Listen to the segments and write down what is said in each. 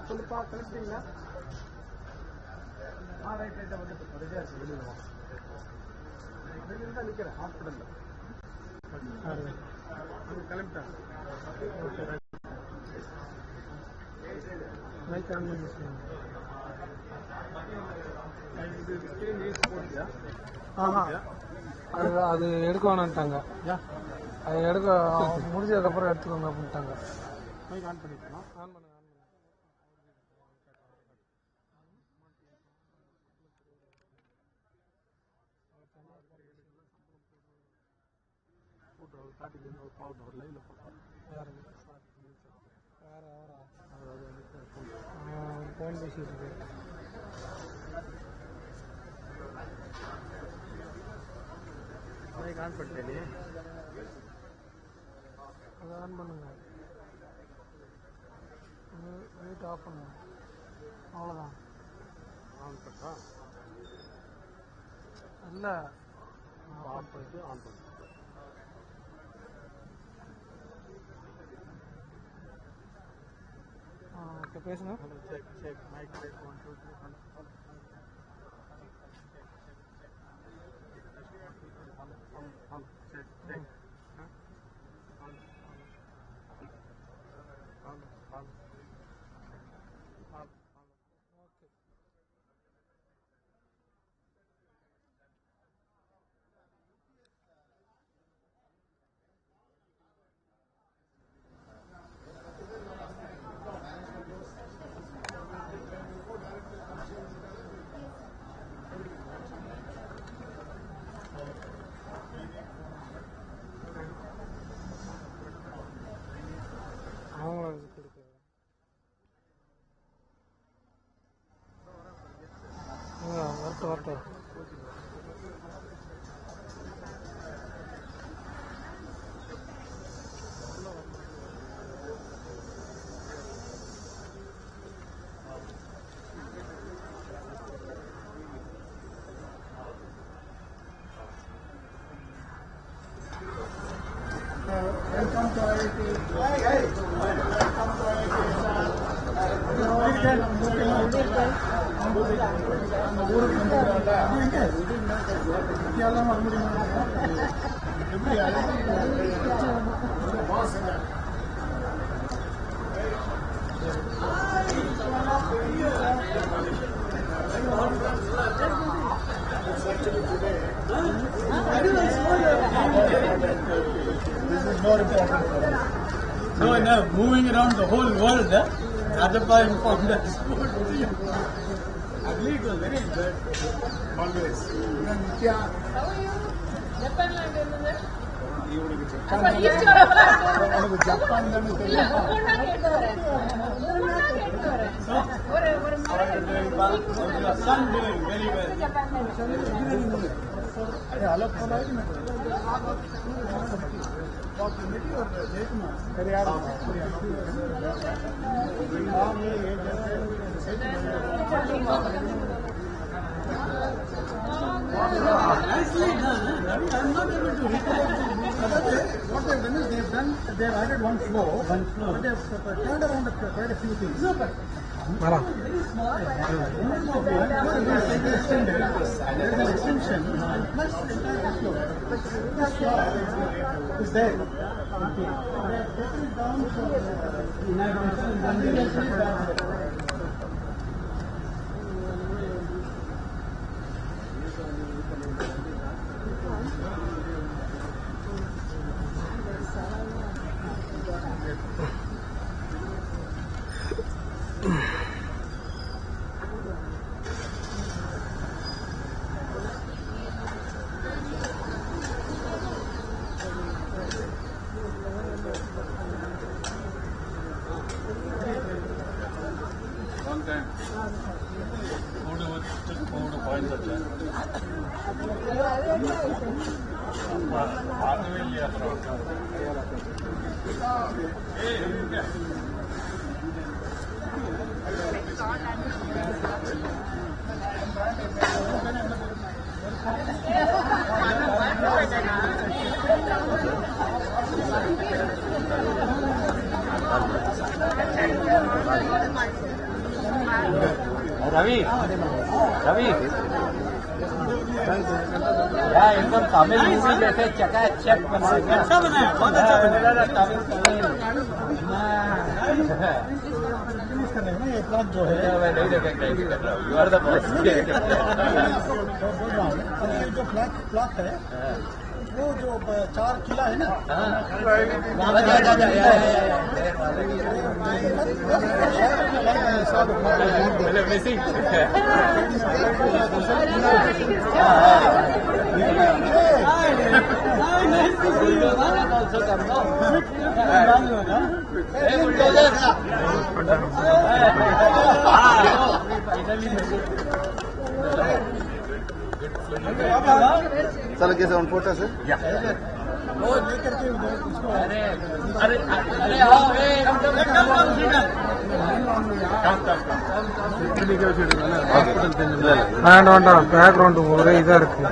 சொல்லுப்பா கழிச்சிட்டீங்களா? ரைட் ரைட்டாக வந்து ரெடியாக இருக்கு. வெளியில் வா, வெளியில் தான் நிற்கிறேன் ஹாஸ்பிட்டலில். அது கிளம்பிட்டாங்க. ஓகே ரைட் ரைட் ஆன் பண்ணி இது ஸ்க்ரீன் யூஸ் போட்டியா? அது எடுக்க வேணான்ட்டாங்க. அது எடுக்க முடிஞ்சதுக்கப்புறம் எடுத்துக்கோங்க அப்படின்ட்டாங்க. மைக் ஆன் பண்ணிக்கலாம். ஆன் பண்ண ஃபோன் பேசிட்டு இருக்கு. மைக் ஆன் பண்ணிட்டேன். அதை ஆன் பண்ணுங்க. லைட் ஆஃப் பண்ணுங்க. அவ்வளோதான். ஆன் பண்ணா இல்லை ஆஃப் பண்ணிட்டு ஆன் பண்ணு. ஓகே பேசுங்க. Check check mic check 1 2 3 check check வரட்டும். Welcome to IIT. Welcome to IIT. ஊருக்கு வந்துடுறாங்க. வர முடியுமா? எப்படி பாசுங்க. This is more important for us. No, moving around the whole world, Rajappa informed us. I believe it was very good. Always. Japan nicely done. I'm not able to recollect what they've done is they've added one floor, but they've turned around quite a few things. No, but very small. There is an extension plus the entire floor. This floor is there. They have taken it down for inauguration. long time. Food points వచ్చా रवि रवि यार एकदम Tamil movie जैसे चकाचक बना है। अच्छा बना है, बहुत अच्छा बना है। तमिल ये प्लॉट जो है मैं नहीं रिकॉग्नाइज कर रहा हूँ। You are the boss. जो प्लॉट है वो जो 4 किला है ना चलो कैसे ऑन फोटो से वो लेकर के अरे अरे अरे आओ வேண்டாம் பேக்ரவுண்ட் ஒரே இதா இருக்கு.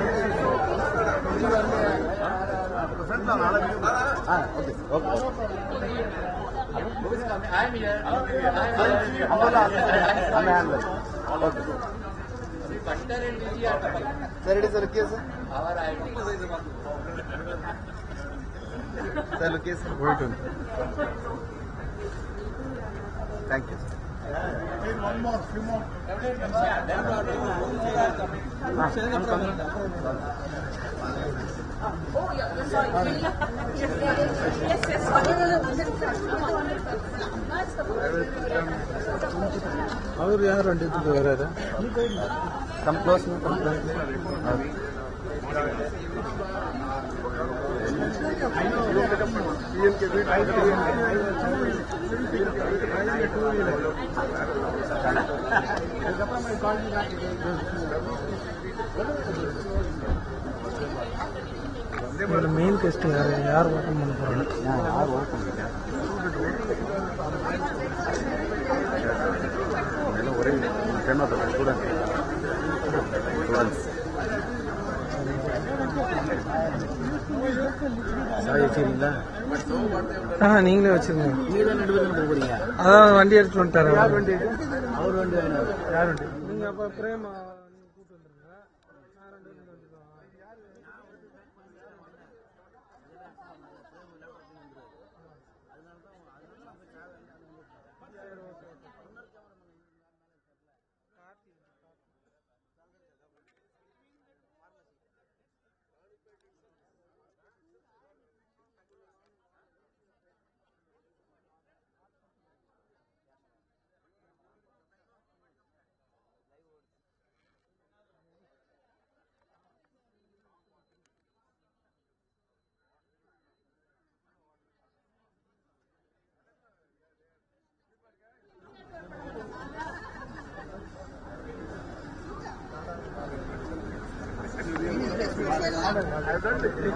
Sir it is location sir location thank you one more few more Oh, yeah, sorry. Yes, yes, sorry. அவர் யார் ரெண்டு வராது कम क्लोज में कम क्लोज மெயின் டெஸ்ட் யார் ஓப்பன் பண்ண போறாங்க? யார் ஓப்பன் ஒரே ஸ்டூடெண்ட்ஸ் வச்சிருக்கீங்களா? நீங்களே வச்சிருங்க. அதான் வண்டி எடுத்துட்டு வந்துட்டாரு. அவர் வண்டி யார் வண்டி? நீங்க அப்ப பிரேமா கூட்டு வந்துருங்க. நான் 2 பேரும் வந்துடுவோம்.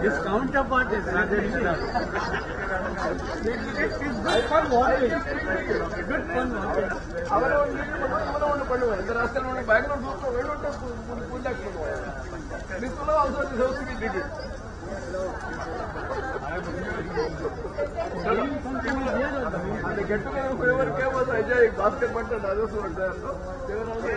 His counterpart is rather enough. I fun watching. Good fun watching. The get together whoever came was Ajay basketball and others were there. So they were also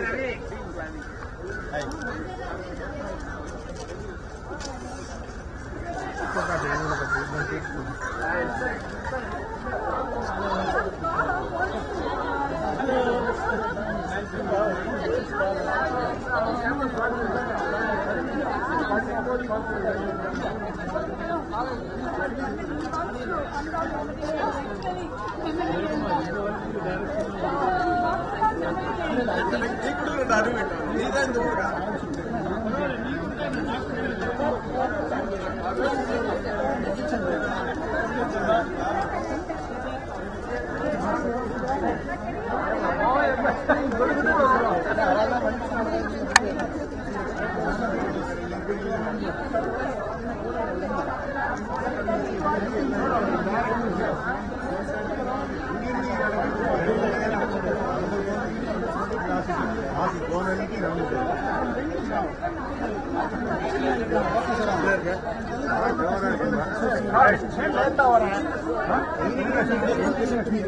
Hi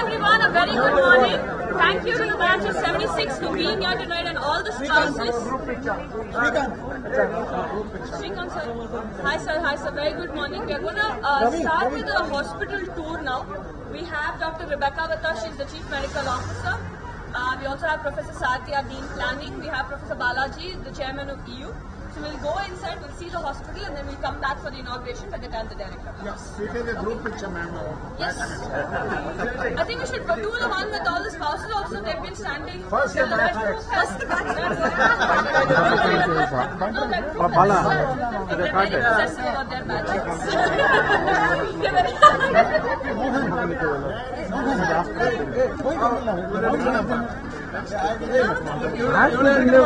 everyone, a very good morning. Thank you to the batch of 76 for being here tonight and all the spouses. Srikanth sir. Hi sir, very good morning. We are going to start with the hospital tour now. We have Dr. Rebecca with us, she is the Chief Medical Officer. We also have Professor Satya, Dean Planning. We have Professor Balaji, the Chairman of EU. So we'll go inside, we'll see the hospital and then we'll come back for the inauguration by the time the director comes. Yes, we take a group picture, ma'am. Yes. I think we should do the one with all the spouses also. They've been standing. First the batch. First the batch. They're very obsessive about their batches.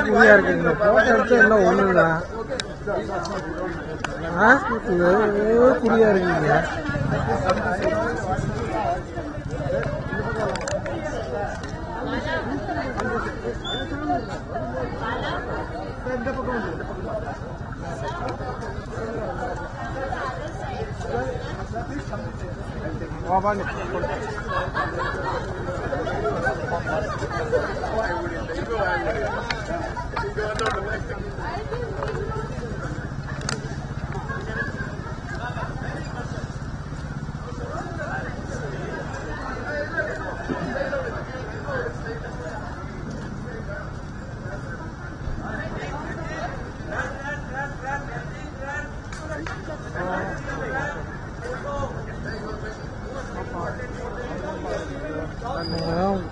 புரியா இருக்கு இந்த photo எடுத்து எல்லாம் ஒண்ணுதான் புரியா இருக்கீங்க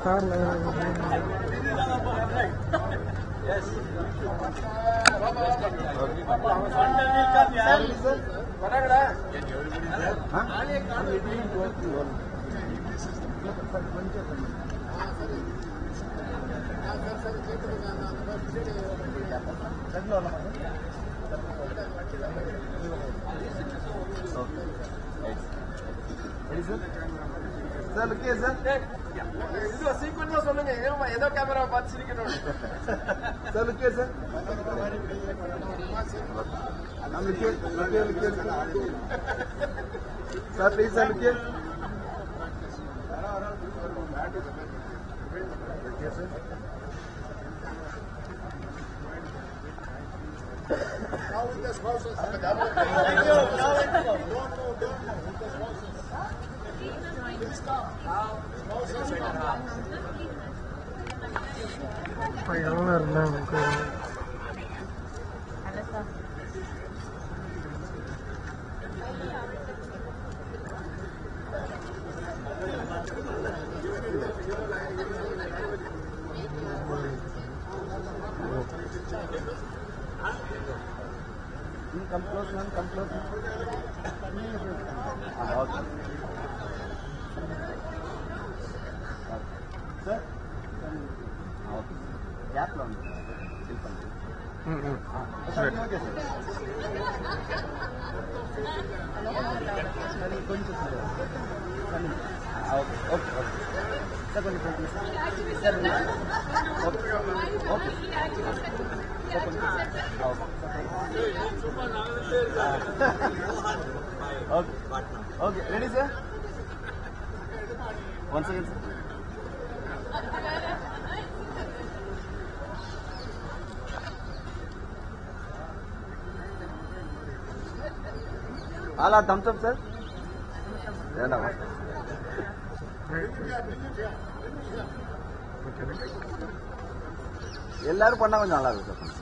கார்ல sir okay sir இது சீக்வென்ஸா சொல்லுங்க ஏதோ கேமரா பார்த்து சிரிக்கணும் sir okay sir sir please sir okay Now with the spouses. எவ்வளோ இருந்தா எனக்கு come close man, come close. Okay. Sir? Okay. Gap long. Sir. Okay, sir. Okay, okay. Sir, go ahead. Sir, okay. Okay, ready sir? Once again sir. All are thumbs up sir? எல்லாரும் பண்ணா கொஞ்சம் நல்லா இருக்கும் sir.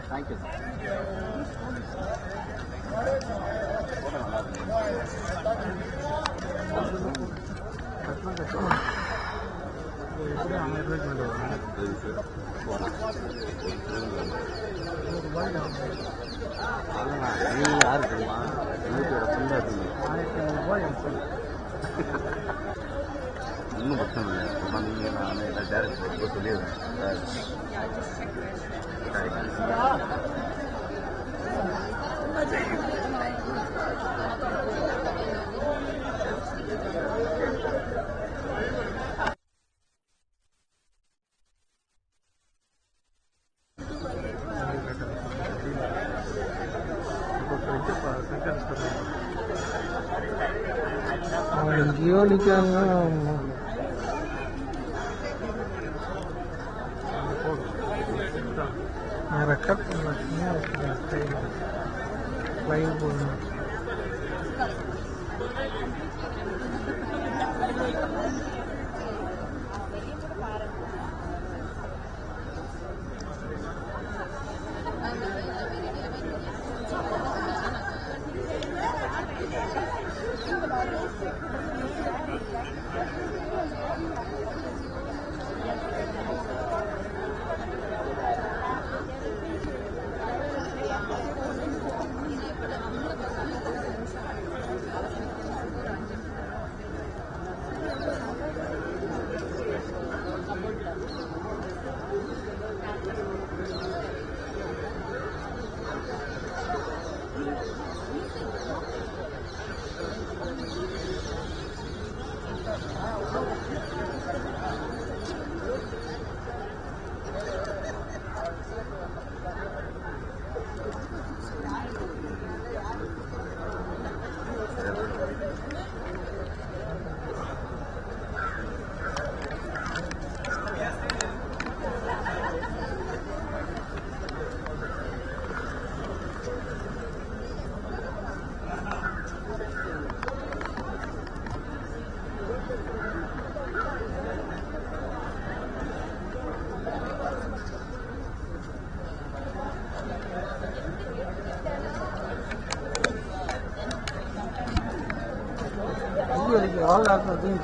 Thank you நீ யாரு தெரியுமா வீட்டோட ஃப்ரெண்டாக இருக்கீங்க இன்னும் பிரச்சனை இல்லை நீங்கள் நான் எல்லாம் டேரக்ட் சொல்லிடுவேன் சார் எங்கேயோ நிற்கிறாங்க. நான் ரெக்கார்ட் பண்ண லைவ் போடணும். All are doing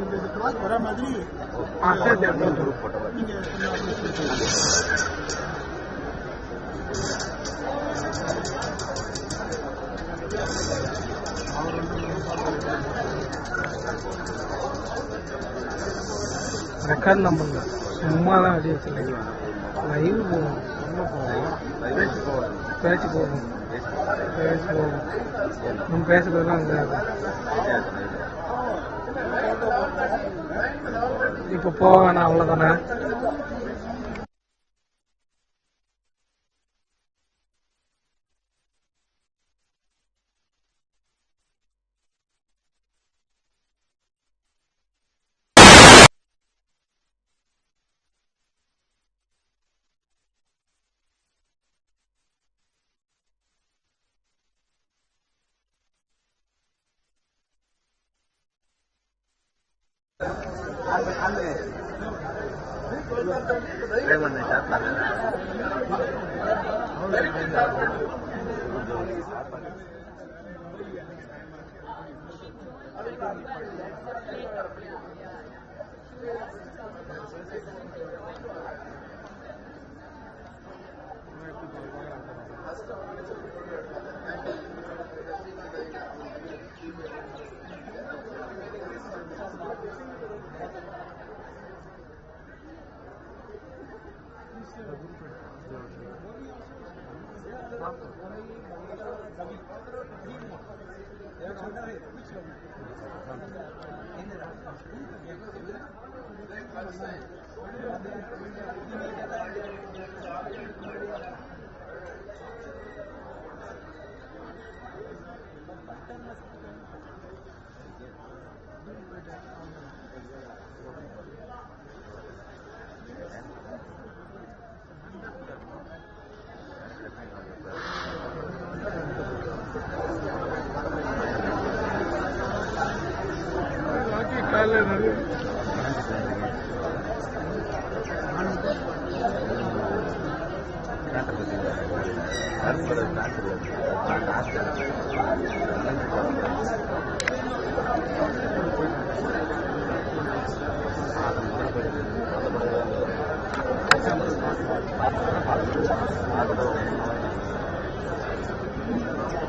இந்த கிளாஸ் வர மாதிரி நீங்க ரெக்கார்ட் நம்பர் சும்மா தான் அடி வச்சுருக்கீங்க. லைவ் போகும், பேச்சு போகும், நம்ம பேசுறதுலாம் அங்கே இப்போ போக வேணாம், அவ்வளோதானே.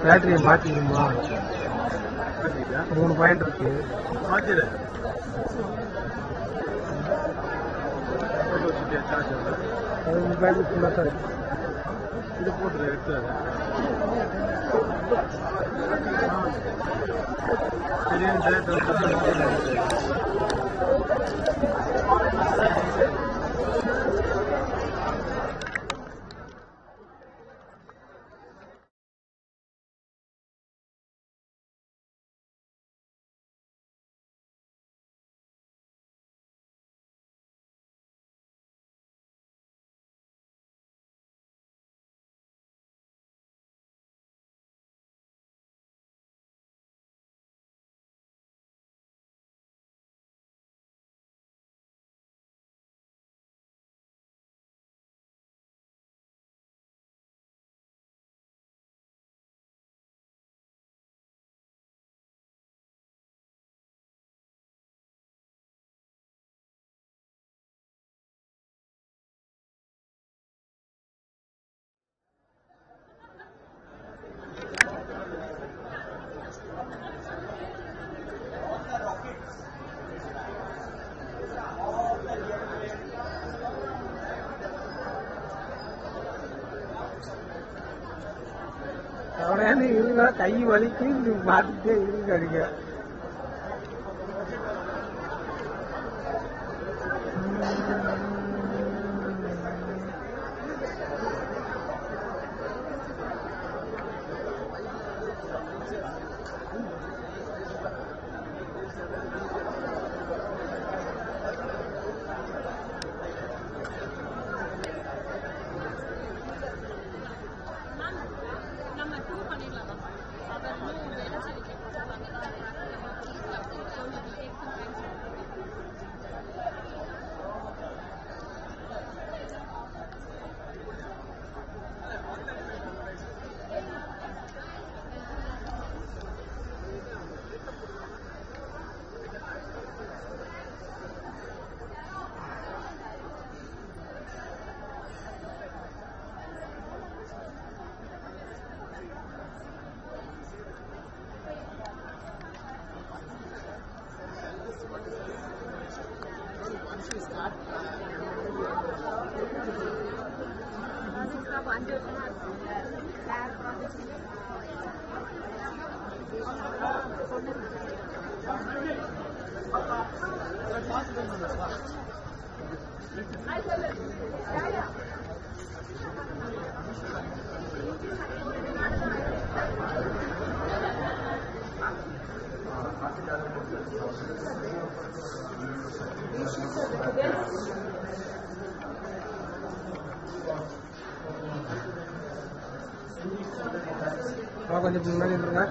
பேட்டரியை மாற்றிக்கணுமா? 3 பாயிண்ட் இருக்கு. மாற்றிடு. அது பேட்டரி ஃபுல்லாக தான் இருக்கு. இது போட்டு எடுத்து அவனே இருந்தா கை வலிக்கு மாத்திட்டே இருக்கு அடிக்க. நம்ம டூ பண்ணிடலாம். அவர் வேலை செய்ய கொஞ்சம் முன்னாடி இருங்க.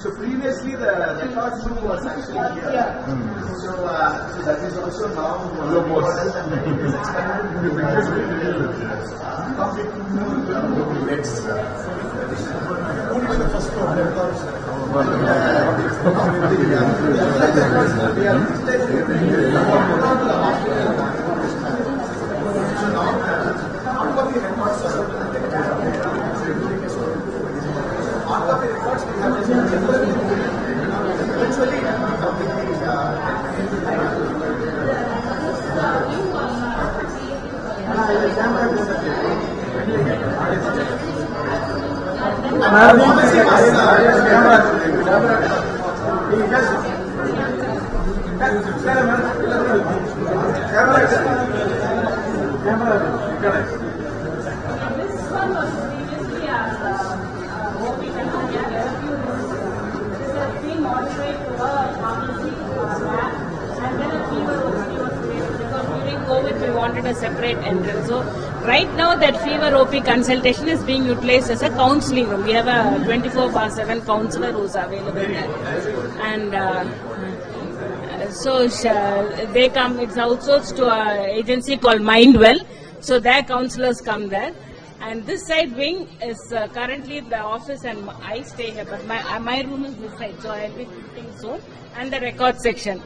So previously the record room was actually here. So that is also now we wanted a separate entrance. So right now that fever OP consultation is being utilized as a counselling room. We have a 24/7 counsellor who is available there. And they come, it's outsourced to an agency called Mindwell. So their counsellors come there. And this side wing is currently the office and I stay here. But my room is this side. So I'll be sitting soon. And the record section.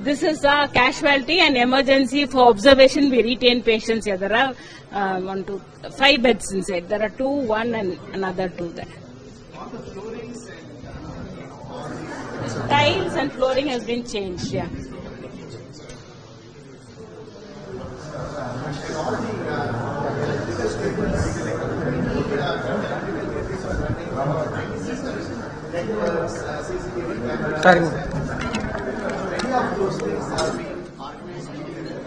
This is a casualty and emergency for observation. We retain patients here. There are 5 beds inside. There are 2, 1 and another 2 there. Tiles and flooring has been changed. Yeah. of those things are being organized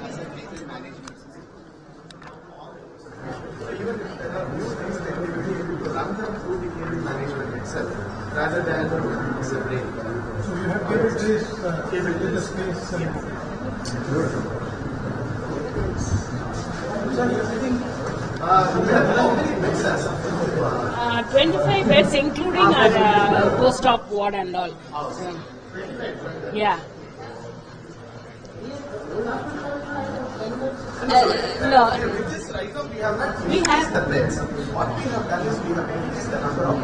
as a vehicle management system. So even if there are new things, then we will be able to run them through the vehicle management itself rather than separate. So you have capabilities in the space. We have how many beds as of 25 beds including our post-op ward and all. Yeah. No. Right now we have not increased the beds. What we have done is we have increased the number of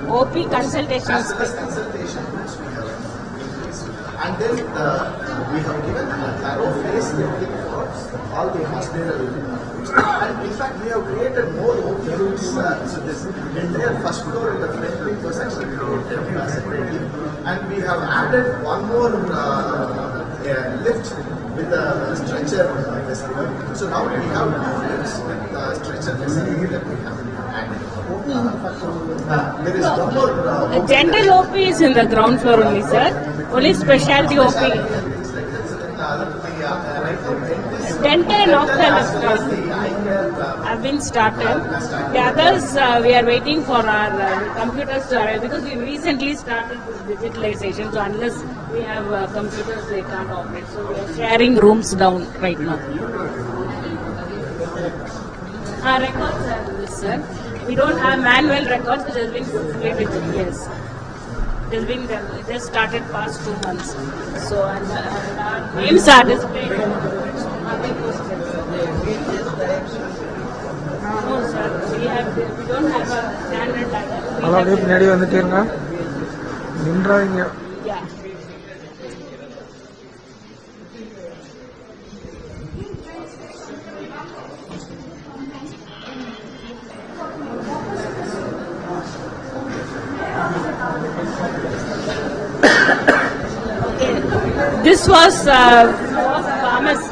OP consultations. as well as consultation rooms we have increased. And then we have given a thorough face lifting for all the hospital. And in fact we have created more OP rooms. So this entire first floor in the front wing was actually created separately. And we have added one more lift with the stretcher facility. So now we have 2 lifts with the stretcher facility that we have added. There is one more General OP is in the ground floor only, sir. Only specialty OP. Dental and ophthalmology have been started. The others we are waiting for our computers to arrive because we recently started this digitalization. So unless we have computers, they can't operate. So we are sharing rooms down right now. Our records are this, sir. We don't have manual records, which has been completed 3 years. It has been just started past 2 months. So, and our names are displayed. No, sir. We don't have a standard diagram. அதான் அப்படியே பின்னாடி வந்துட்டே இருங்க நின்றாங்க. Yeah. This was pharmacy.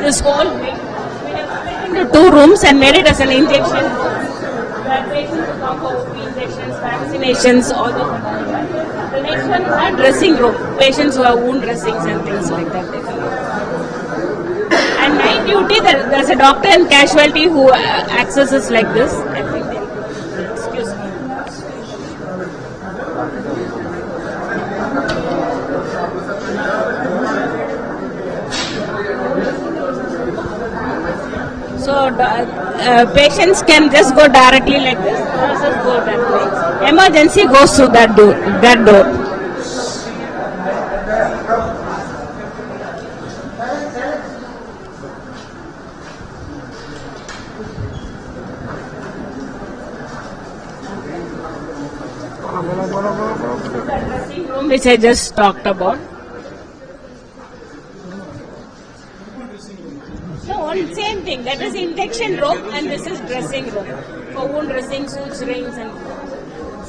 This whole wing. We have split into 2 rooms and made it as an injection room. Where patients will come for OP injections, vaccinations, all those. The next one is our dressing room. Patients who have wound dressings and things like that. And night duty, there's a doctor in casualty who accesses like this. I think excuse me. So patients can just go directly like this. Nurses go that way. Emergency goes through that door. The dressing room which I just talked about. No, same thing. That is injection room and this is dressing room. For wound dressing, suits, rings and...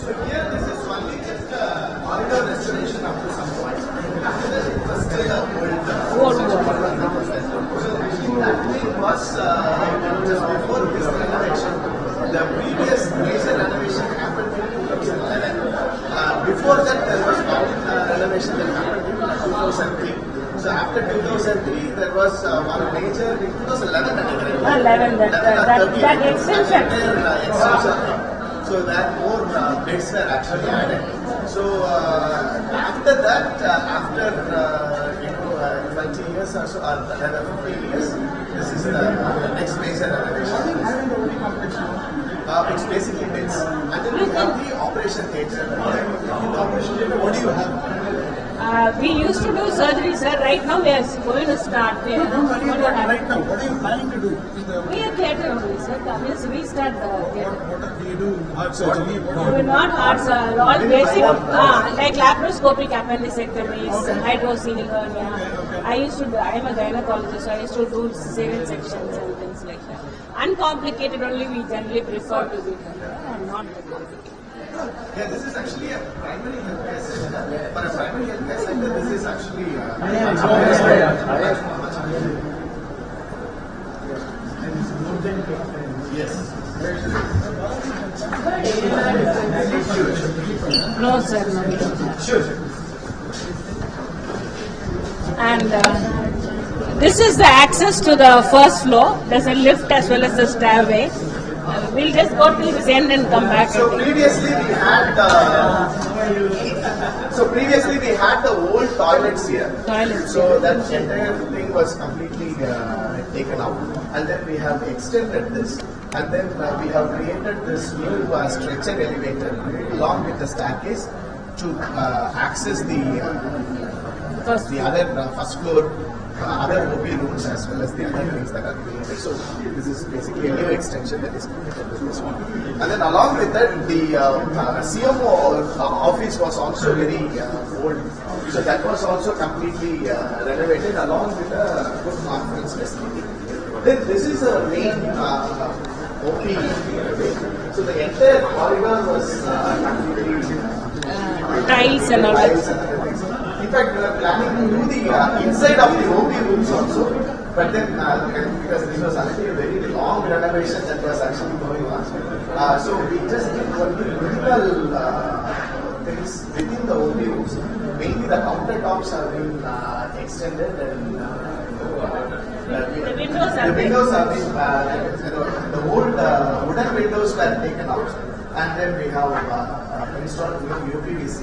So here this is only just a corridor restoration up to some point. After that it was still a old So actually it was just before this renovation. The previous major renovation happened in 2011. Before that there was one renovation that happened in 2003. So after 2003, there was one major in 2011. 11, that extension. So that more beds were actually added. So after that, after 20 years or so, or 15 years, this is the next major renovation. It's basically beds. And then we have the operation theatre. In the operation theatre, what do you have? We used to do surgery, sir. Right now we are going to start there. Right now, what are you planning to do? We are theatre only, sir. Means we start the theatre. What do you do? Heart surgery? We not heart, sir. All basic, like laparoscopic appendectomies, hydrocele hernia. I am a gynecologist, so I used to do cesarean sections and things like that. Uncomplicated only we generally prefer to do and not complicated. Yeah, this is actually a primary healthcare center. For a primary healthcare center, this is actually yes. No, sir, no. Sure. And this is the access to the first floor. There's a lift as well as a stairway. We'll just go till this end and come back. So previously we had the old toilets here. So that entire thing was completely taken out, and then we have extended this, and then we have created this new stretcher elevator along with the staircase to access the other first floor. Other OP rooms as well as the other things that are created. So this is basically a new extension that is created with this one. And then along with that, the CMO office was also very old. So that was also completely renovated along with a good conference facility. Then this is a main OP. So the entire corridor was completely tiles and all that. In fact, we were planning to do the inside of the OP rooms also, but then because this was actually a very long renovation that was actually going on, so we just did only critical things within the OP rooms. Mainly the countertops have been extended and The windows have been the old wooden windows were taken out, and then we have installed new UPVC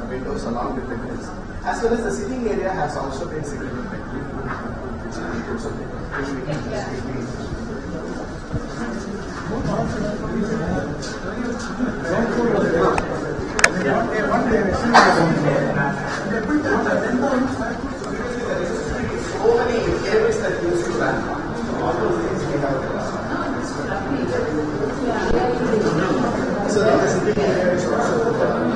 windows along with the grills. As well as the sitting area has also been significantly improved. So many areas that used to run. All those things we have. So the sitting area is also.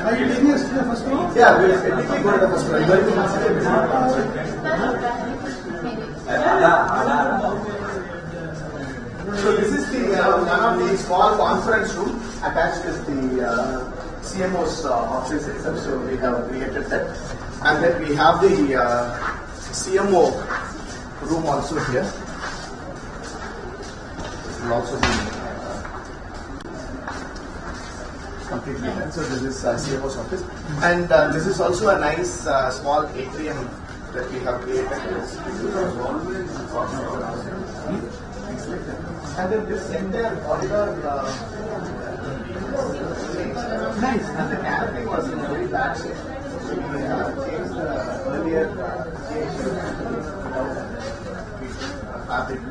Are you taking us to the first one? Yeah, we'll technically go to the first one. You're going to consider this one. So this is the one of the small conference room attached with the CMO's office itself. So we have created that, and then we have the CMO room also here. This will also be completely done. So this is CMO's office, and this is also a nice small atrium that we have created. And then this entire corridor, nice. And the cafe was in a very bad shape. So we changed the earlier fabric.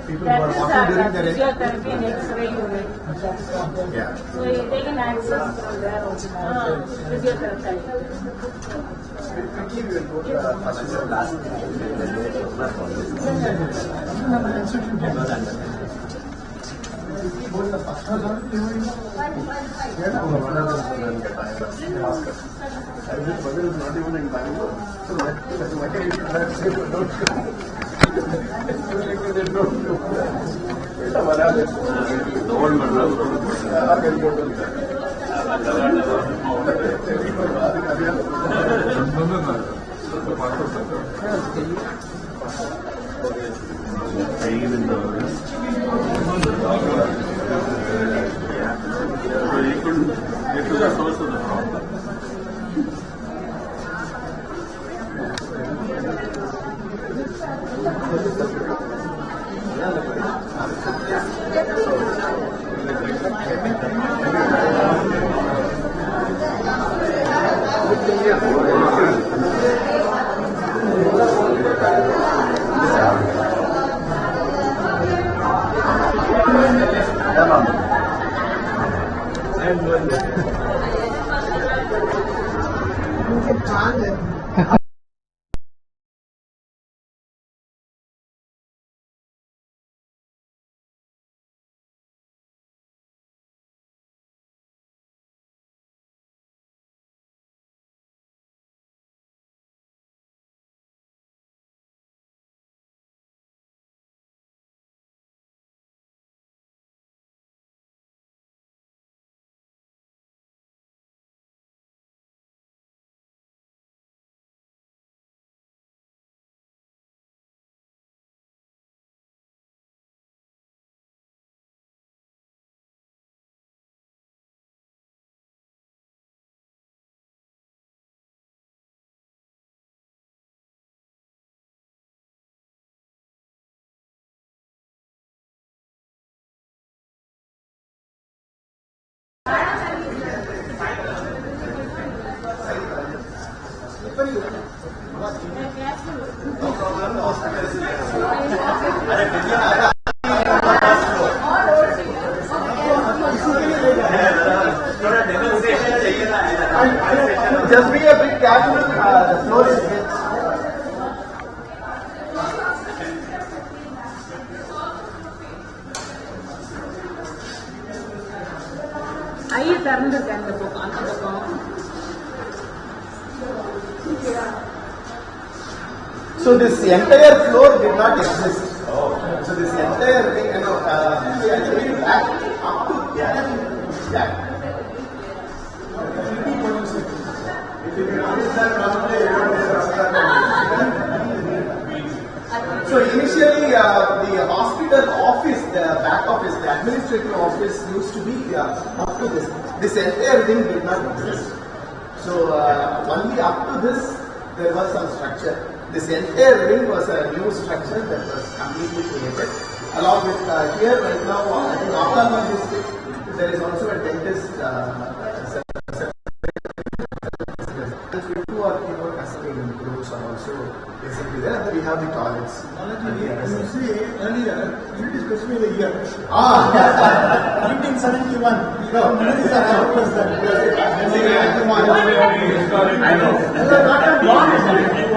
People who are walking during the rain. Physiotherapy and X-ray unit. Yeah. So you take an access from there also. Physiotherapy. Quickly we will go to the first and last. So this entire floor did not exist. So this entire thing, actually back up to that. So initially, the hospital office, the back office, the administrative office used to be up to this. This entire thing did not exist. So only up to this there was some structure. This entire wing was a new structure that was completely created. Along with here right now, I think Alumni district, there is also a dentist. Two or more fascinating groups are also basically there, and then we have the toilets. You see, earlier, you discussed me the year. 1971. No, this is a was that. I know.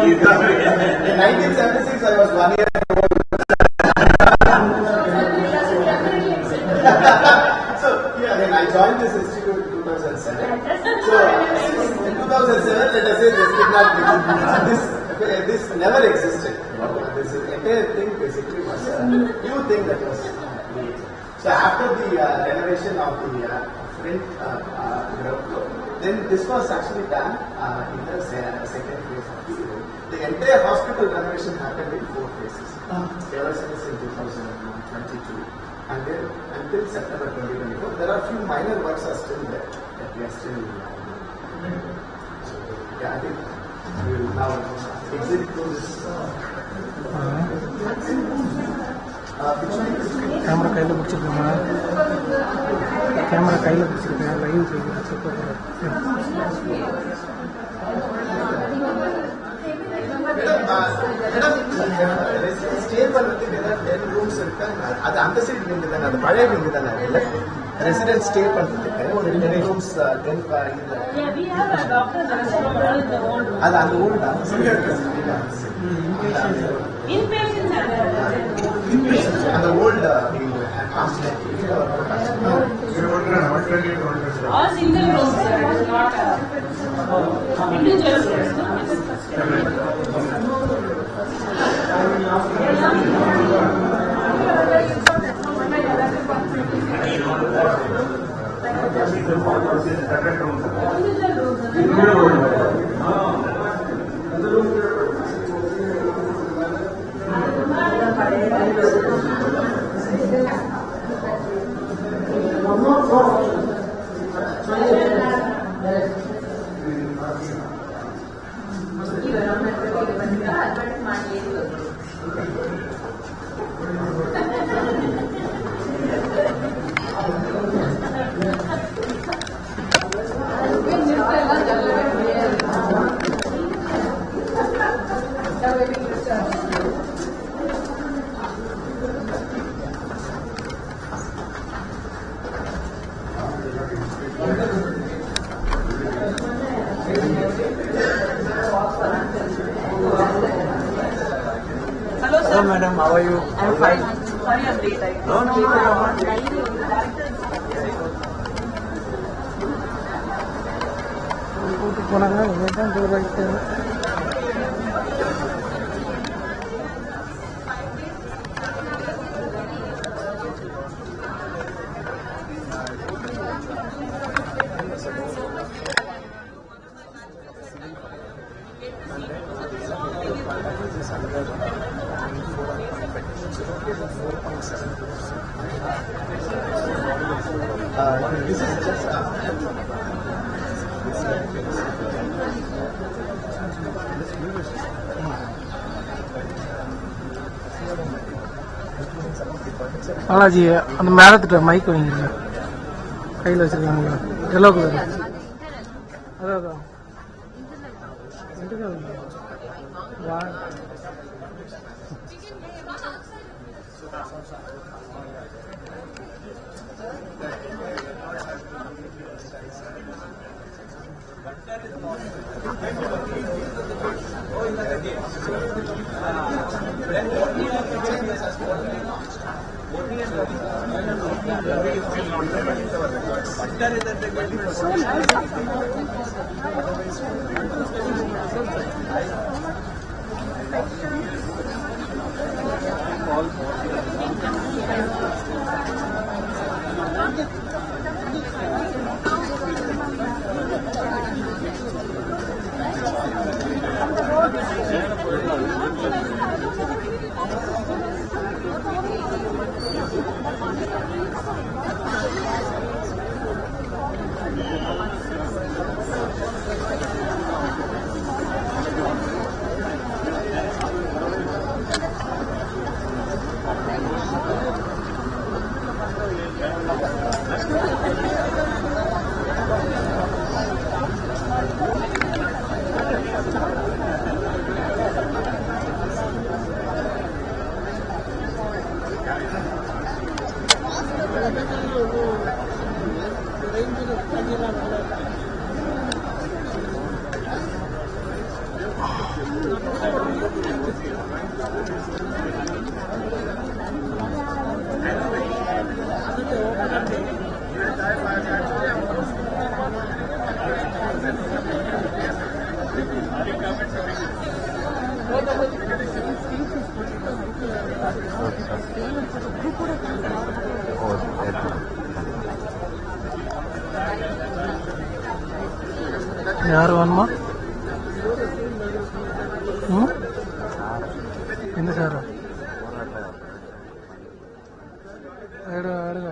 In 1976, I was 1 year old. So, yeah, then I joined this institute in 2007. So, in 2007, let us say this did not exist. This never existed. This entire thing basically was a new thing that was created. So, after the renovation of the front ground floor, then this was actually done in the second phase of the road. The entire hospital renovation happened in 4 phases. Ever since in 2022, and then until September 2024, there are few minor works are still there that we are still doing. So, yeah, I think we will now exit to this. Camera கையில் பிடிச்சிருக்கோமா camera கையில் பிடிச்சிருக்கேன் live செய்யுங்க stay பண்றதுக்கு ஏதாவது 10 rooms இருக்கு. அது அந்த side wing தானே, அது பழைய விங்கு தானே. இல்லை ரெசிடென்ட் ஸ்டே பண்றதுக்கு ஒரு 10 ரூம்ஸ் அது அந்த ஓல்டு தான். அந்த old All single rooms, sir. It is not individual rooms. Hello madam, how are you? I'm fine. Sorry, I'm late. No. கூட்டு போனாங்க தான் டூர் ஆகிட்டு this is just பாலாஜி அந்த மேலத்துட்ட மைக் வாங்கிருங்க கையில் வச்சிருக்காங்களா எல்லோ கலர் அதான் வா யார் வேணுமா? எந்த சார்? எடுங்க.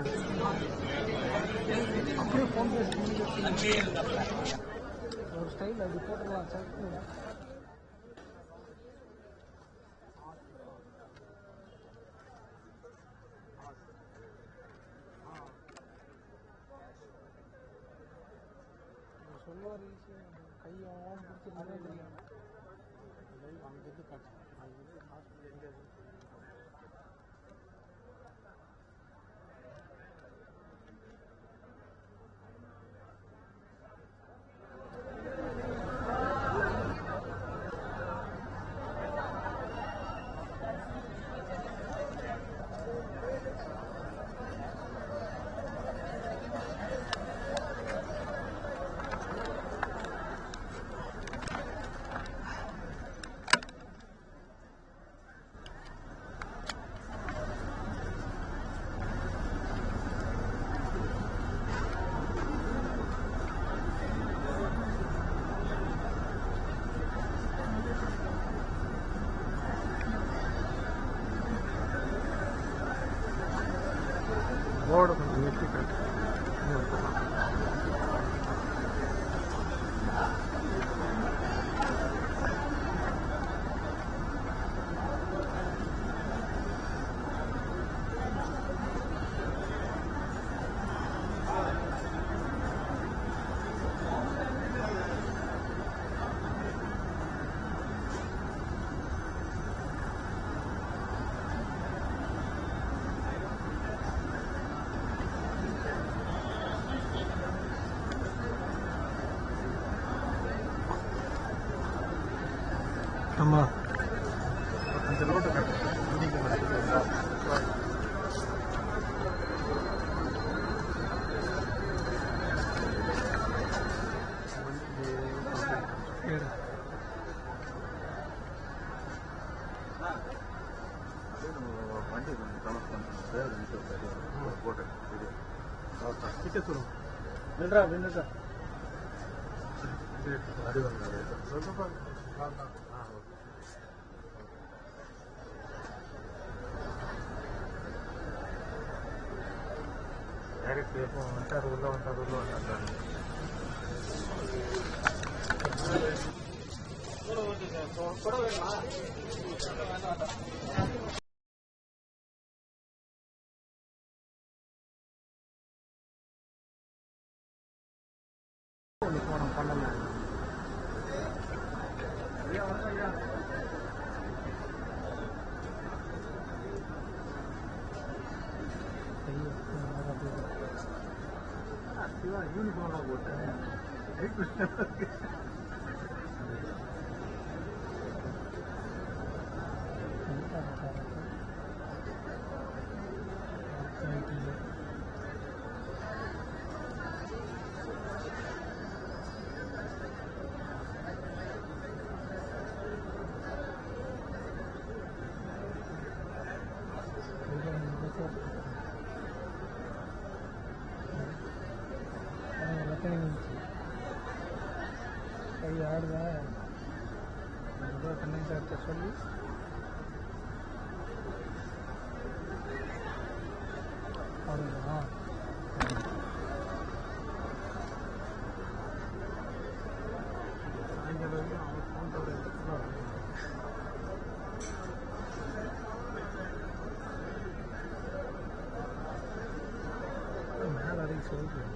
அப்படியே ஃபோன் பேசி ஒரு ஸ்டைல் அது போட்டுக்கலாம் சார். சொல்லுவார் கையை பிடிச்சிருந்தே தெரியும். அங்கிருந்து காசு எங்கே போர்டு கொஞ்சம் வெட்டி கட்டு. ஆமா அந்த ரோடு கட்டு. வண்டி கனெக்ட் பண்ணுறேன் போட்டு கிட்ட சொல்லுங்க. நின்றா நின்றுட்டா அடி வந்தாரு சொல்லுப்பா. డైరెక్ట్ ఉంటారు ఊళ్ళో ఉంటారు யூனிஃபார்ம் போட்டேன். கை ஆடுதா ஏதோ கண்ணை சொல்லி அவ்வளோதான். சாயங்காலம் வரைக்கும் அவன் ஃபோனோட மேலே வரைக்கும் சொல்கிறேன்.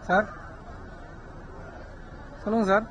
சார் சொல்லுங்கள் sir.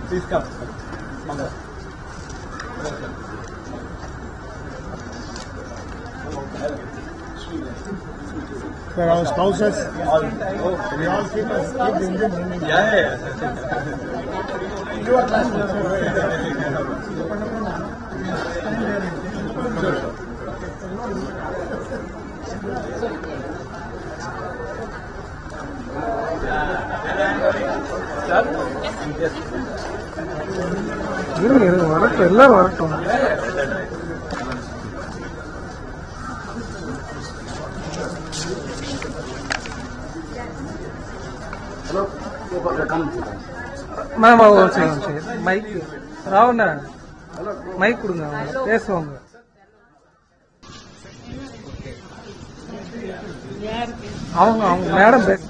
Please come. Sir, our spouses, we all keep the engine running. Yeah. You are classmates. இருங்க வரட்டும், எல்லாரும் வரட்டும். மேம் சரி மைக் ராவண்ணா மைக் கொடுங்க, அவங்க பேசுவாங்க. அவங்க மேடம் பேச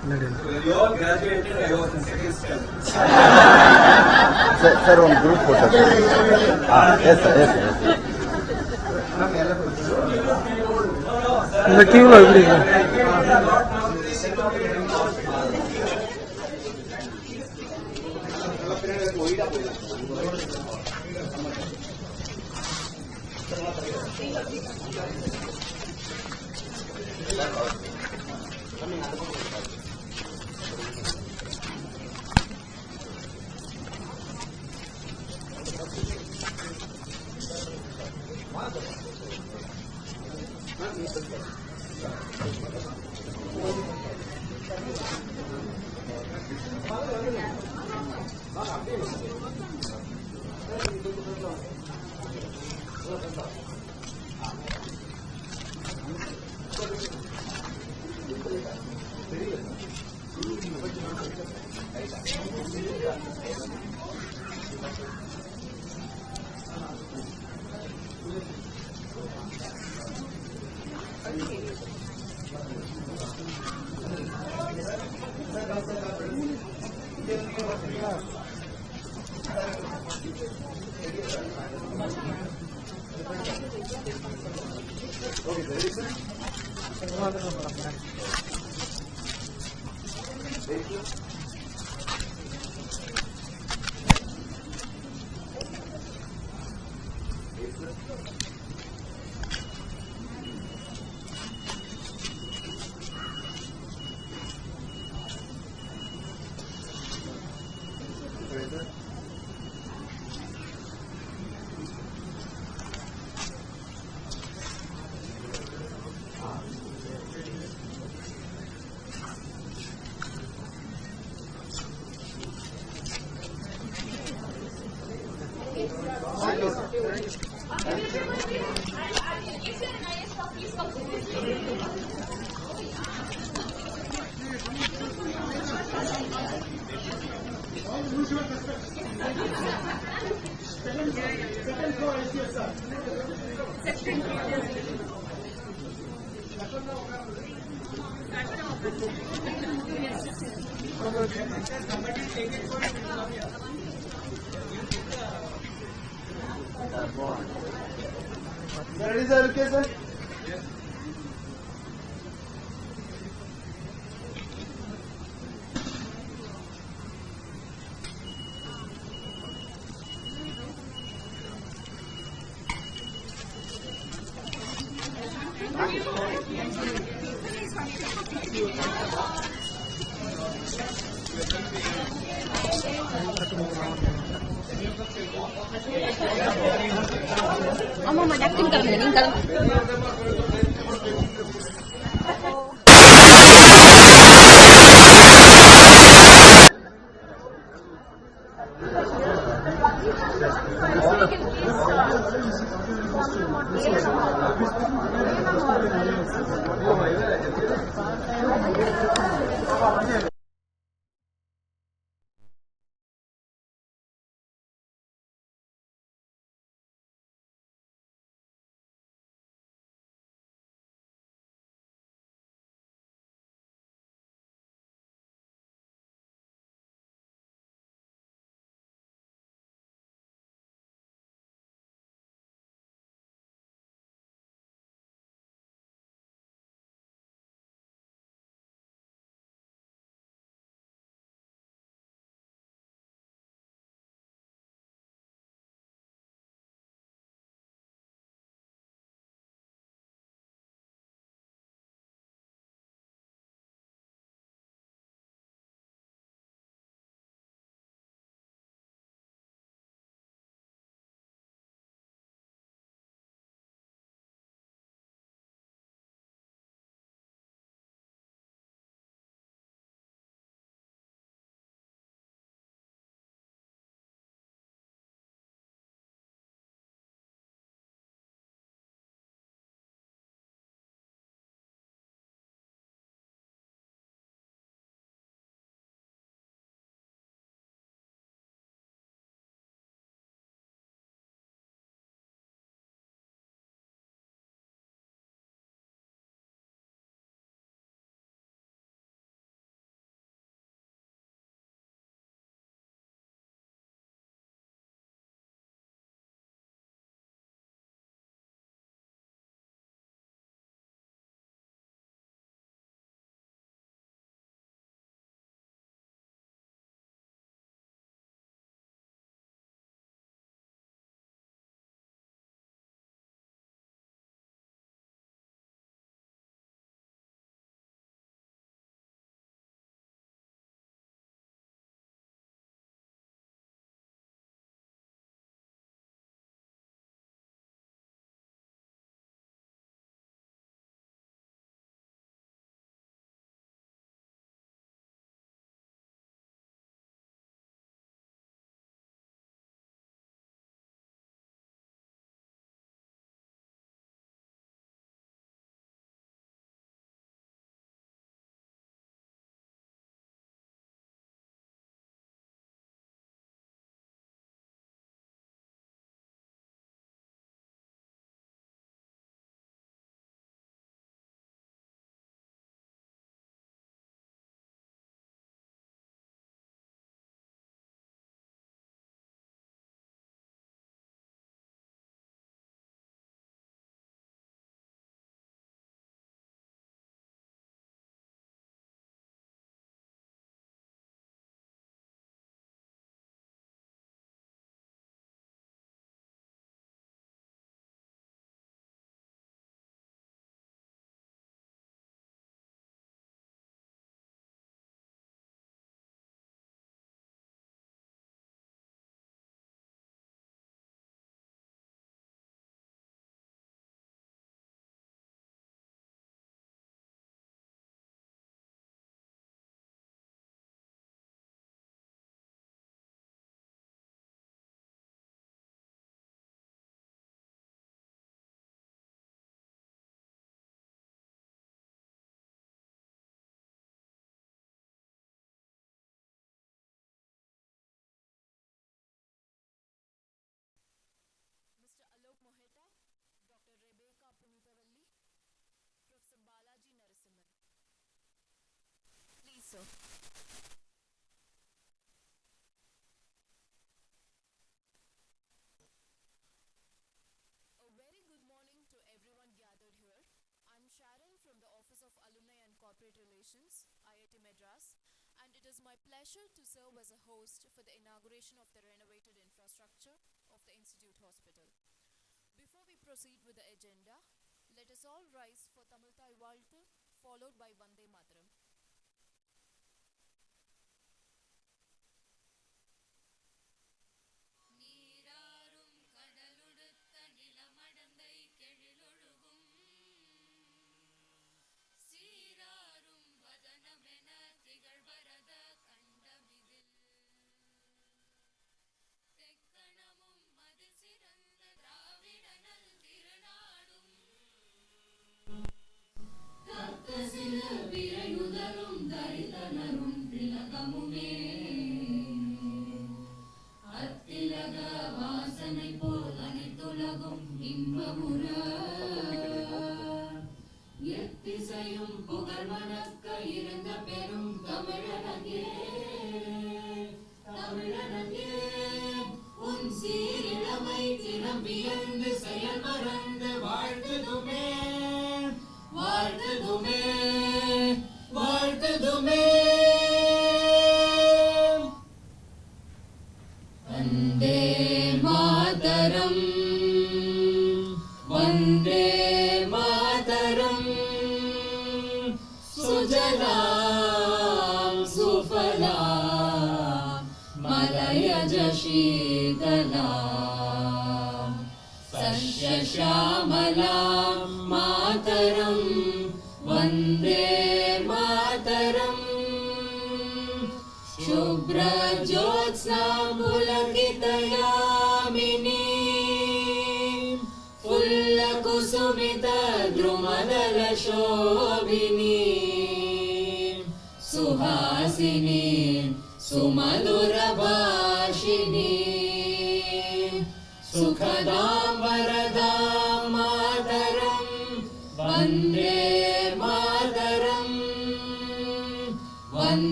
பின்னாடி கொடுங்க. Sir, on group photo. Yes, sir. இந்த கியூல எப்படி Ready, sir? Okay, sir? Mama, acting करने नहीं कर sir. A very good morning to everyone gathered here. I'm Sharon from the Office of Alumni and Corporate Relations, IIT Madras, and it is my pleasure to serve as a host for the inauguration of the renovated infrastructure of the Institute Hospital. Before we proceed with the agenda, let us all rise for Tamil Thai வாழ்த்து, followed by Vande Mataram.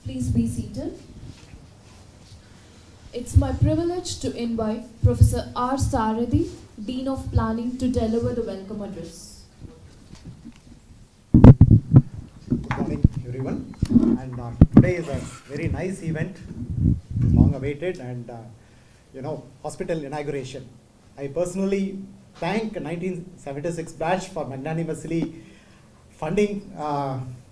Please be seated. It's my privilege to invite Professor R. Saradi, Dean of Planning, to deliver the welcome address. Good morning, everyone. And today is a very nice event, long awaited, and hospital inauguration. I personally thank 1976 batch for magnanimously funding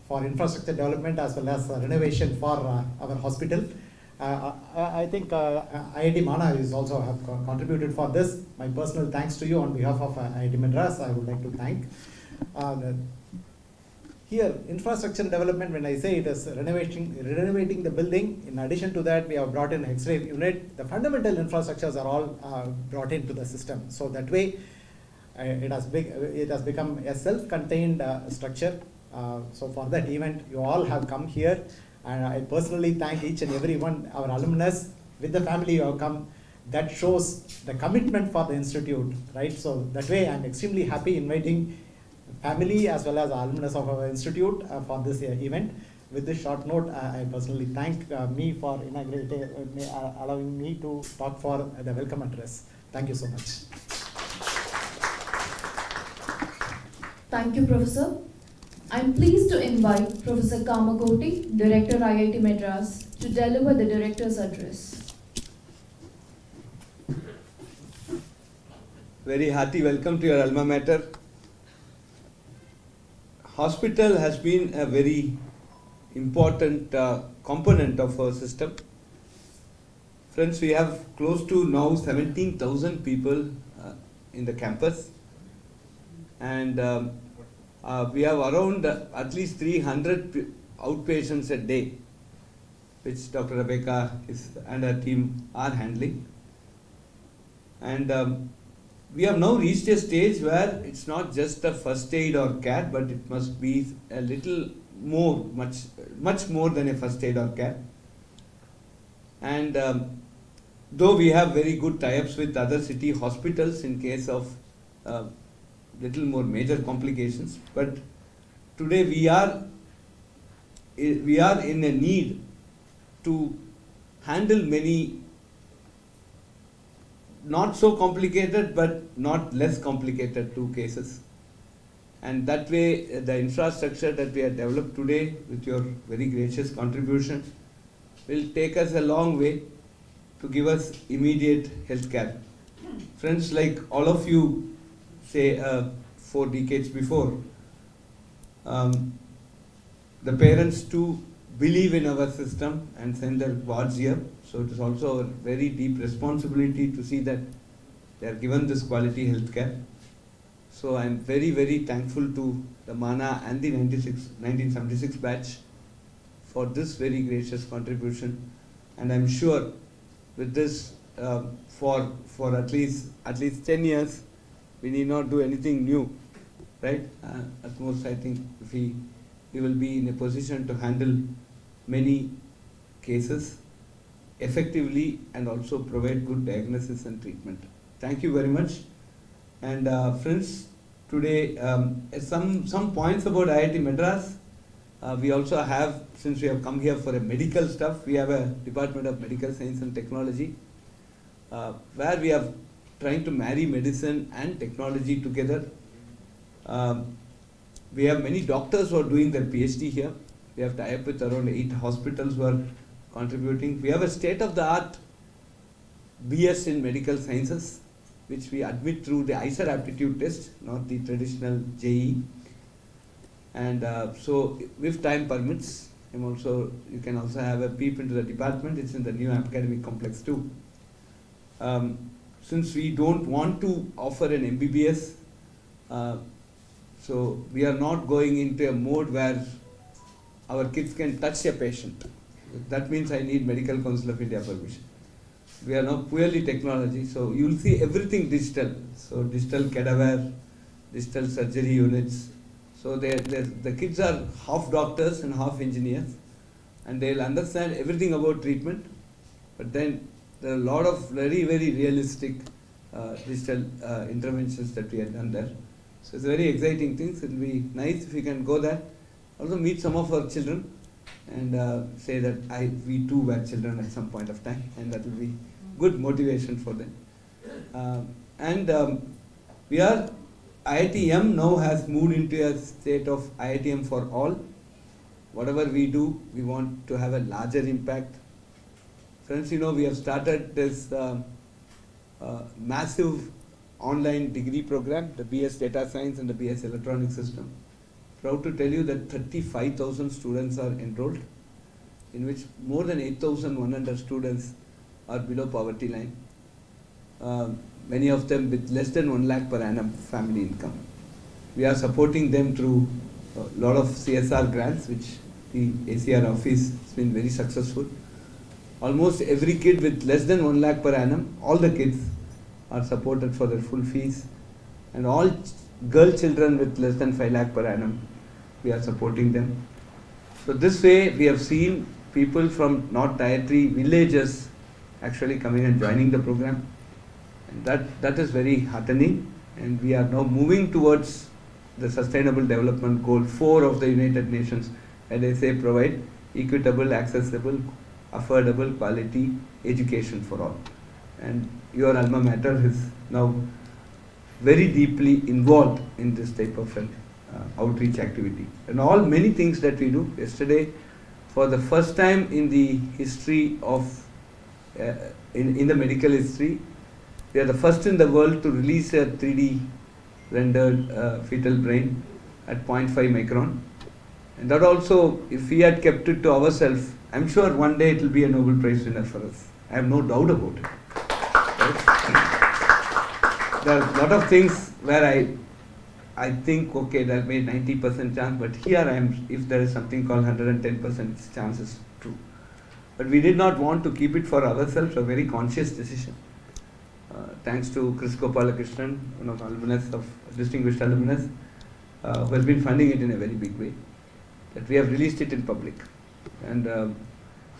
for infrastructure development as well as renovation for our hospital. I think IIT Madras is also have contributed for this. My personal thanks to you on behalf of IIT Madras. I would like to thank. Here, infrastructure development, when I say it is renovating the building, in addition to that, we have brought in X-ray unit. The fundamental infrastructures are all brought into the system. So that way, it has become a self-contained structure. So for that event, you all have come here. And I personally thank each and every one, our alumnus, with the family you have come. That shows the commitment for the institute, right? So that way, I'm extremely happy inviting family as well as alumnus of our institute for this event. With this short note, I personally thank me for allowing me to talk for the welcome address. Thank you so much. Thank you, Professor. I'm pleased to invite Professor Kamakoti, Director IIT Madras, to deliver the Director's address. Very hearty welcome to your alma mater. Hospital has been a very important component of our system. Friends, we have close to now 17,000 people in the campus, and we have around at least 300 outpatients a day, which Dr. Rebecca and her team are handling. And we have now reached a stage where it's not just a first aid or care, but it must be a little more, much more than a first aid or care. And though we have very good tie-ups with other city hospitals in case of little more major complications. But today we are in a need to handle many not so complicated but not less complicated two cases. And that way the infrastructure that we have developed today with your very gracious contribution will take us a long way to give us immediate health care. Friends, like all of you, say 4 decades before, the parents too believe in our system and send their wards here. So it is also a very deep responsibility to see that they are given this quality health care. So I am very, very thankful to the MANA and the 1976 batch for this very gracious contribution. And I am sure with this, for at least 10 years, we need not do anything new, right? At most, I think we will be in a position to handle many cases effectively and also provide good diagnosis and treatment. Thank you very much. And friends, today some points about IIT Madras. We also have, since we have come here for a medical stuff, we have a Department of Medical Science and Technology where we are trying to marry medicine and technology together. We have many doctors who are doing their PhD here. We have tied up with around 8 hospitals who are contributing. We have a state-of-the-art BS in Medical Sciences, which we admit through the ICER aptitude test, not the traditional JE. And so, if time permits, you can also have a peep into the department. It's in the new academic complex too. Since we don't want to offer an MBBS, so we are not going into a mode where our kids can touch a patient. That means I need Medical Council of India permission. We are now purely technology, so you will see everything digital. So digital cadaver, digital surgery units. So the kids are half doctors and half engineers, and they will understand everything about treatment. But then there are a lot of very, very realistic digital interventions that we have done there. So it's very exciting things. It will be nice if we can go there. Also meet some of our children and say that we too were children at some point of time, and that will be good motivation for them. We are, IITM now has moved into a state of IITM for all. Whatever we do, we want to have a larger impact. Friends, we have started this massive online degree program, the BS Data Science and the BS Electronic System. Proud to tell you that 35,000 students are enrolled, in which more than 8,100 students are below poverty line. Many of them with less than 1 lakh per annum family income. We are supporting them through a lot of CSR grants, which the ACR office has been very successful. Almost every kid with less than 1 lakh per annum, all the kids are supported for their full fees, and all girl children with less than 5 lakh per annum, we are supporting them. So this way we have seen people from not tier 3 villages actually coming and joining the program, and that is very heartening. And we are now moving towards the Sustainable Development Goal 4 of the United Nations, where they say provide equitable, accessible, affordable, quality education for all. And your alma mater is now very deeply involved in this type of outreach activity. And all many things that we do. Yesterday, for the first time in the history of, in the medical history, we are the first in the world to release a 3D rendered fetal brain at 0.5 micron. And that also, if we had kept it to ourselves, I'm sure one day it will be a Nobel Prize winner for us. I have no doubt about it. There are a lot of things where I think, okay, there may be 90% chance, but here I am, if there is something called 110% chance is true. But we did not want to keep it for ourselves, a very conscious decision. Thanks to Chris Gopalakrishnan, one of the alumnus of distinguished alumnus, who has been funding it in a very big way, that we have released it in public. And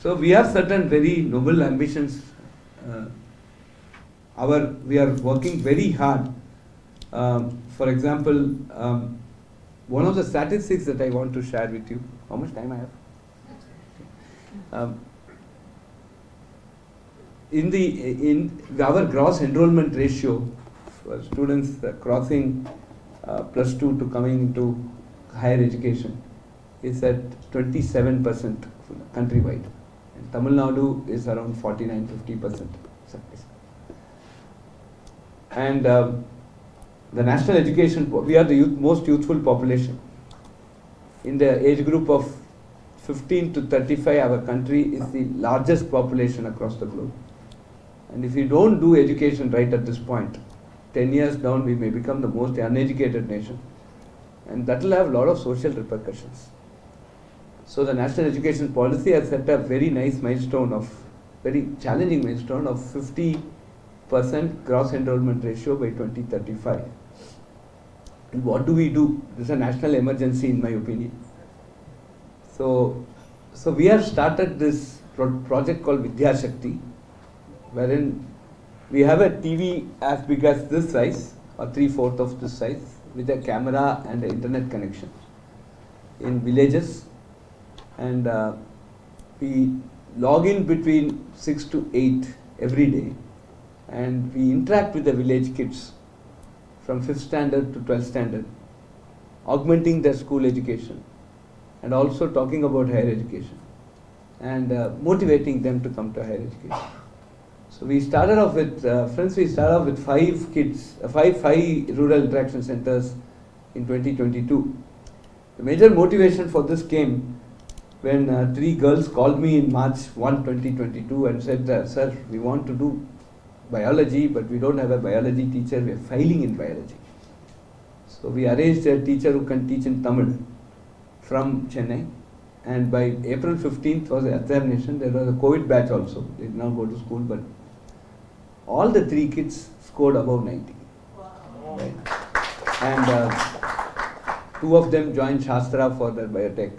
so we have certain very noble ambitions. We are working very hard for example, one of the statistics that I want to share with you. How much time I have? In our gross enrollment ratio for students crossing +2 to coming into higher education is at 27% countrywide. And Tamil Nadu is around 49-50%. And the national education, we are the most youthful population. In the age group of 15 to 35, our country is the largest population across the globe. And if we don't do education right at this point, 10 years down we may become the most uneducated nation. And that will have a lot of social repercussions. So the national education policy has set a very nice milestone very challenging milestone of 50% gross enrollment ratio by 2035. And what do we do? This is a national emergency in my opinion. So we have started this project called Vidya Shakti, wherein we have a TV as big as this size, or 3/4 of this size, with a camera and an internet connection in villages, and we log in between 6 to 8 every day, and we interact with the village kids from 5th standard to 12th standard, augmenting their school education, and also talking about higher education, and motivating them to come to higher education. So we started off with, friends, we started off with 5 kids, five rural interaction centers in 2022. The major motivation for this came when 3 girls called me in March 1, 2022 and said, sir, we want to do biology, but we don't have a biology teacher, we are failing in biology. So we arranged a teacher who can teach in Tamil from Chennai, and by April 15th was the examination. There was a COVID batch also, they did not go to school, but all the 3 kids scored above 90. Wow. Right? And 2 of them joined Shastra for their biotech.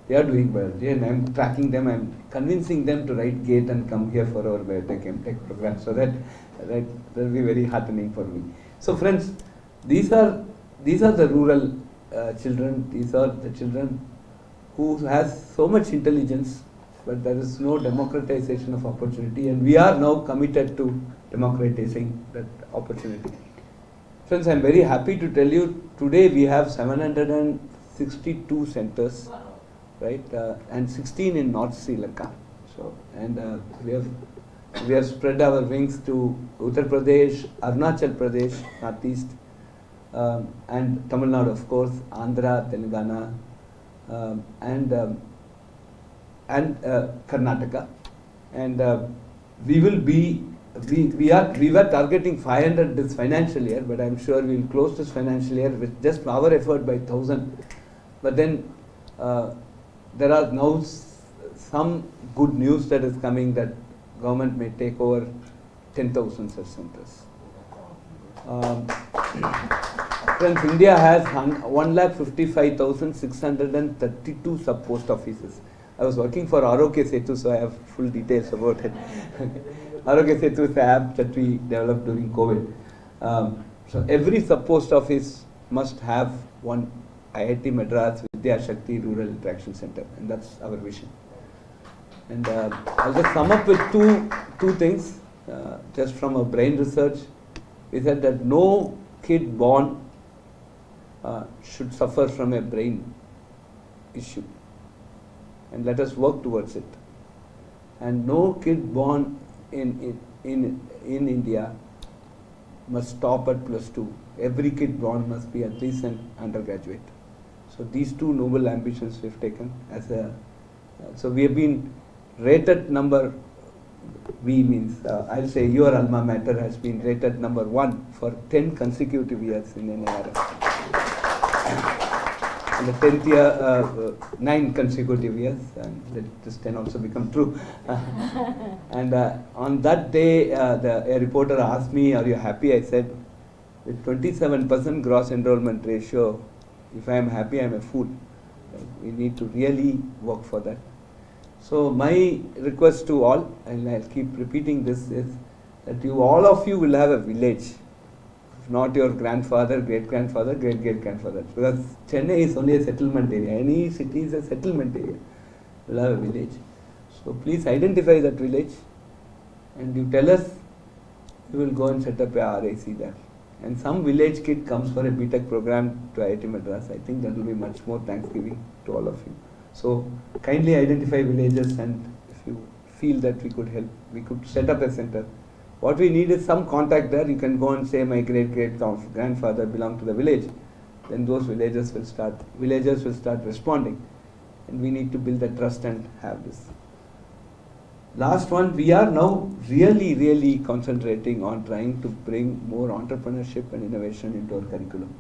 They are doing biology, and I am tracking them, I am convincing them to write GATE and come here for our biotech MTech program, so that will be very heartening for me. So friends, these are the rural children, these are the children who has so much intelligence, but there is no democratization of opportunity, and we are now committed to democratizing that opportunity. Friends, I am very happy to tell you, today we have 762 centers, right, and 16 in North Sri Lanka. So, and we have spread our wings to Uttar Pradesh, Arunachal Pradesh, Northeast, and Tamil Nadu, of course, Andhra, Telangana, and Karnataka, and we were targeting 500 this financial year, but I'm sure we will close this financial year with just our effort by 1,000. But then there are now some good news that is coming, that government may take over 10,000 such centers. Friends, India has 1,55,632 sub-post offices. I was working for Arogya Setu, so I have full details about it. Arogya Setu is an app that we developed during COVID. So every sub-post office must have one IIT Madras Vidya Shakti Rural Interaction Center, and that's our vision. And I'll just sum up with two things, just from our brain research. We said that no kid born should suffer from a brain issue, and let us work towards it. And no kid born in India must stop at +2. Every kid born must be at least an undergraduate. So these 2 noble ambitions we've taken as a. So we have been rated number. We means I'll say your alma mater has been rated number 1 for 10 consecutive years in NARF. And the 10th year, 9 consecutive years, and let this 10 also become true. And on that day, a reporter asked me, "Are you happy?" I said, "With 27% gross enrollment ratio, if I am happy, I am a fool. We need to really work for that." So my request to all, and I'll keep repeating this, is that all of you will have a village if not your grandfather, great-grandfather, great-great-grandfather. Because Chennai is only a settlement area. Any city is a settlement area. We'll have a village. So please identify that village and you tell us, you will go and set up a RAC there. And some village kid comes for a BTech program to IIT Madras. I think that will be much more thanksgiving to all of you. So kindly identify villages, and if you feel that we could help, we could set up a center. What we need is some contact there. You can go and say my great-great-grandfather belonged to the village. Then those villagers will start responding. And we need to build that trust and have this. Last one, we are now really concentrating on trying to bring more entrepreneurship and innovation into our curriculum.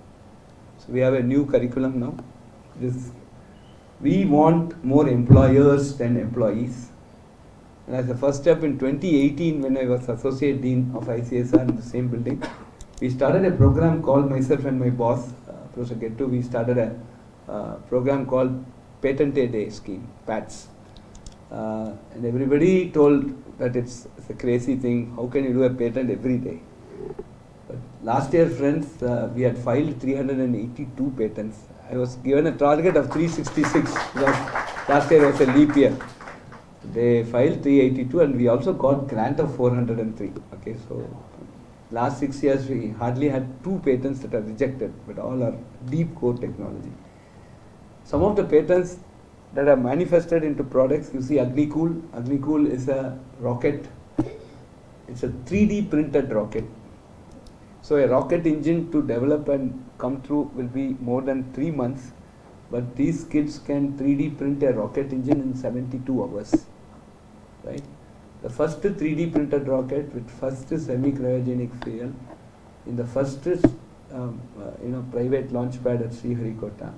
So we have a new curriculum now. We want more employers than employees. And as a first step in 2018, when I was Associate Dean of ICSR in the same building, we started a program called, myself and my boss, Professor Gettu, we started a program called Patent A Day Scheme, PATS. And everybody told that it's a crazy thing, how can you do a patent every day? But last year, friends, we had filed 382 patents. I was given a target of 366 because last year was a leap year. They filed 382 and we also got grant of 403. Okay, so last 6 years we hardly had 2 patents that are rejected, but all are deep core technology. Some of the patents that are manifested into products, you see AgniCool. AgniCool is a rocket. It's a 3D printed rocket. So a rocket engine to develop and come through will be more than 3 months, but these kids can 3D print a rocket engine in 72 hours. Right? The first 3D printed rocket with first semi-cryogenic fuel in the first private launch pad at Sriharikota.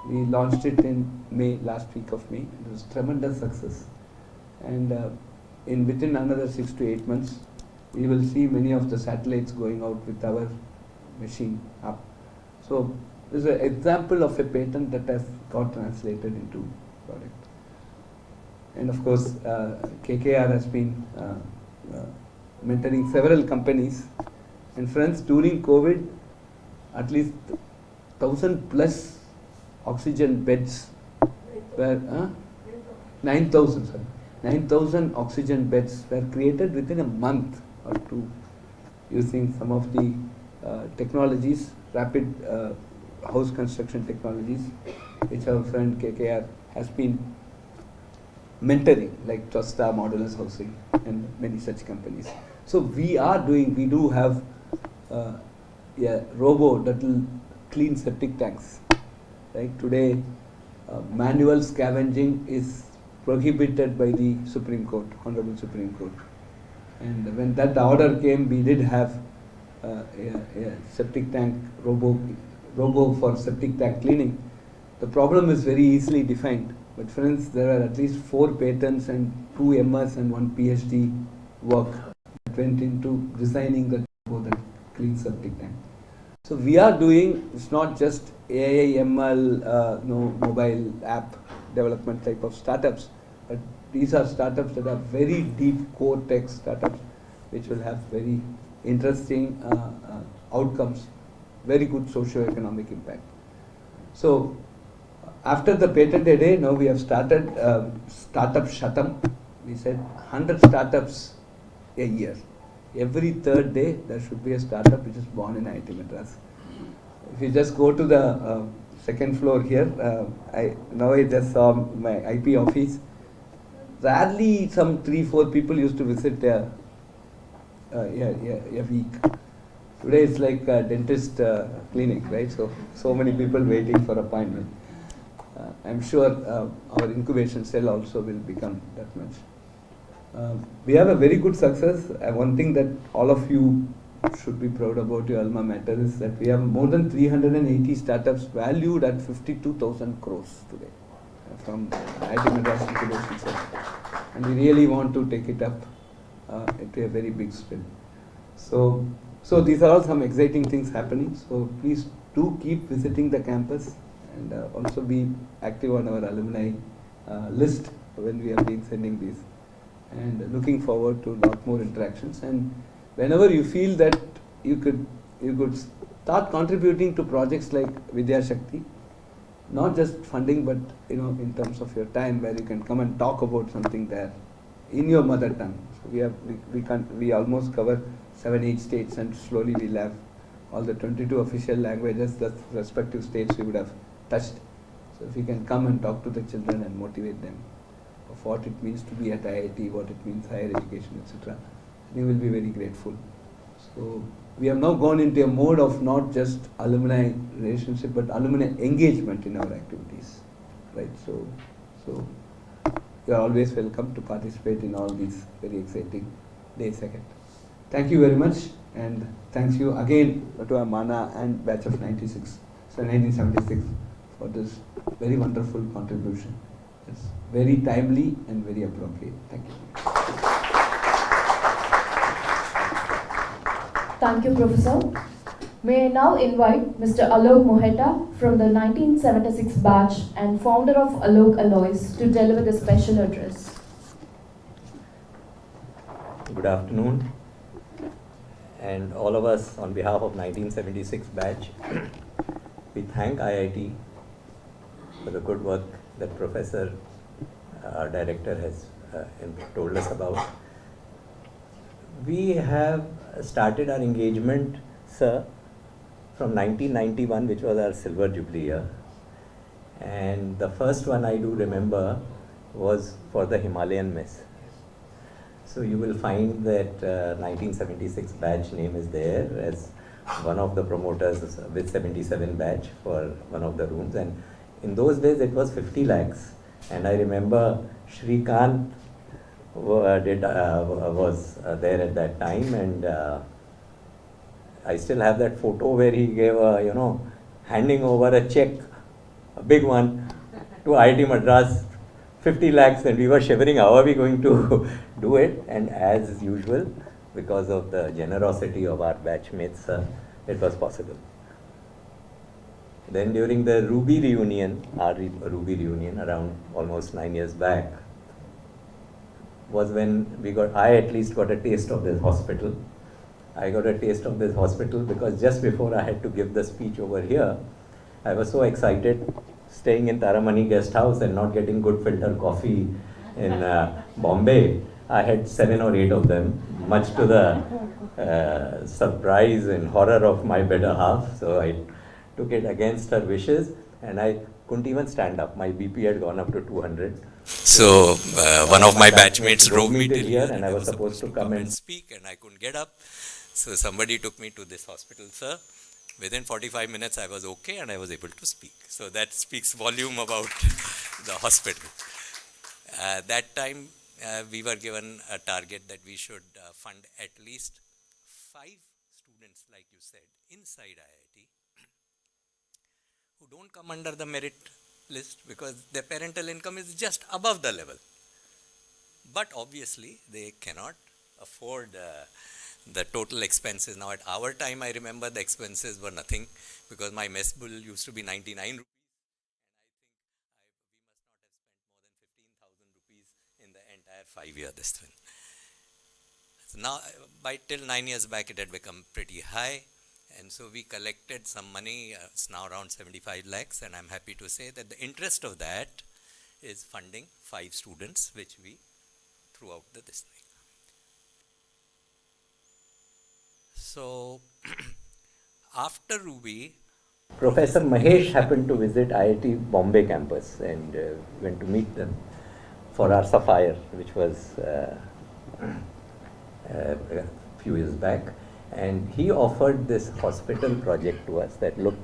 We launched it in May, last week of May. It was tremendous success. And within another 6 to 8 months, we will see many of the satellites going out with our machine up. So this is an example of a patent that has got translated into product. And of course, KKR has been mentoring several companies. And friends, during COVID, at least 1,000 plus oxygen beds were 9,000 oxygen beds were created within a month or 2 using some of the technologies, rapid house construction technologies, which our friend KKR has been mentoring, like Tosta, Modulus Housing, and many such companies. So we do have a robo that will clean septic tanks. Right? Today, manual scavenging is prohibited by the Supreme Court, Honorable Supreme Court. And when that order came, we did have a septic tank robo for septic tank cleaning. The problem is very easily defined. But friends, there are at least 4 patents and 2 MS and 1 PhD work that went into designing the robot that cleans septic tank. So we are doing, it's not just AI, ML, mobile app development type of startups, but these are startups that are very deep core tech startups, which will have very interesting outcomes, very good socio-economic impact. So after the Patent Day, now we have started Startup Shatam. We said 100 startups a year. Every 3rd day, there should be a startup which is born in IIT Madras. If you just go to the 2nd floor here, I just saw my IP office. Rarely some 3-4 people used to visit a week. Today it's like a dentist clinic, right? So many people waiting for appointment. I'm sure our incubation cell also will become that much. We have a very good success. One thing that all of you should be proud about your alma mater is that we have more than 380 startups valued at 52,000 crores today from IIT Madras incubation cell. And we really want to take it up into a very big scale. So these are all some exciting things happening. So please do keep visiting the campus and also be active on our alumni list when we have been sending these. And looking forward to a lot more interactions. And whenever you feel that you could, you could start contributing to projects like Vidya Shakti, not just funding, but in terms of your time, where you can come and talk about something there in your mother tongue. So we almost cover 7-8 states, and slowly we'll have all the 22 official languages that respective states we would have touched. So if you can come and talk to the children and motivate them of what it means to be at IIT, what it means higher education, etc., you will be very grateful. So we have now gone into a mode of not just alumni relationship, but alumni engagement in our activities, right? So you are always welcome to participate in all these very exciting days ahead. Thank you very much, and thanks you again to Amana and batch of 1976 for this very wonderful contribution. It's very timely and very appropriate. Thank you. Thank you, Professor. May I now invite Mr. Alok Moheta from the 1976 batch and founder of Alok Alloys to deliver the special address. Good afternoon. And all of us, on behalf of 1976 batch, we thank IIT for the good work that Professor, our director, has told us about. We have started our engagement, sir, from 1991, which was our silver jubilee year. And the first one I do remember was for the Himalayan Miss. So you will find that 1976 batch name is there as one of the promoters with 77 batch for one of the rooms. And in those days it was 50 lakhs. And I remember Shrikant was there at that time, and I still have that photo where he gave a, handing over a check, a big one, to IIT Madras, 50 lakhs, and we were shivering, how are we going to do it? And as usual, because of the generosity of our batchmates, it was possible. Then during the Ruby reunion, our Ruby reunion around almost 9 years back, was when I at least got a taste of this hospital. I got a taste of this hospital because just before I had to give the speech over here, I was so excited staying in Taramani guest house and not getting good filter coffee in Bombay. I had 7 or 8 of them, much to the surprise and horror of my better half. So I took it against her wishes, and I couldn't even stand up. My BP had gone up to 200. So one of my batchmates drove me till here, and I was supposed to come and speak, and I couldn't get up. So somebody took me to this hospital, sir. Within 45 minutes I was okay and I was able to speak. So that speaks volume about the hospital. That time we were given a target that we should fund at least 5 students, like you said, inside IIT, who don't come under the merit list because their parental income is just above the level. But obviously they cannot afford the total expenses. Now at our time, I remember the expenses were nothing because my mess bill used to be 99 rupees. And I think we must not have spent more than 15,000 rupees in the entire 5-year this thing. So now, till 9 years back, it had become pretty high. And so we collected some money. It's now around 75 lakhs. And I'm happy to say that the interest of that is funding 5 students, which we threw out this thing. So, after Ruby, Professor Mahesh happened to visit IIT Bombay campus and went to meet them for our Sapphire, which was a few years back. And he offered this hospital project to us that, look,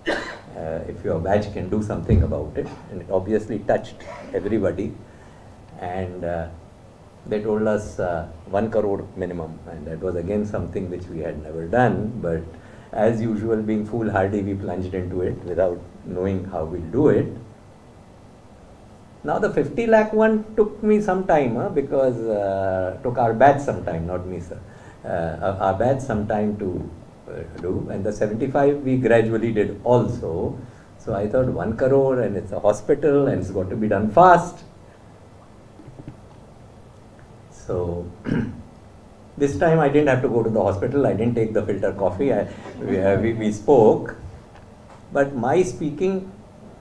if your batch can do something about it. And it obviously touched everybody. And they told us 1 crore minimum, and that was again something which we had never done, but as usual, being foolhardy, we plunged into it without knowing how we'll do it. Now the 50 lakh one took me some time, because took our batch some time, not me, sir. Our batch some time to do, and the 75 we gradually did also. So I thought 1 crore and it's a hospital and it's got to be done fast. So This time I didn't have to go to the hospital, I didn't take the filter coffee, we spoke. But my speaking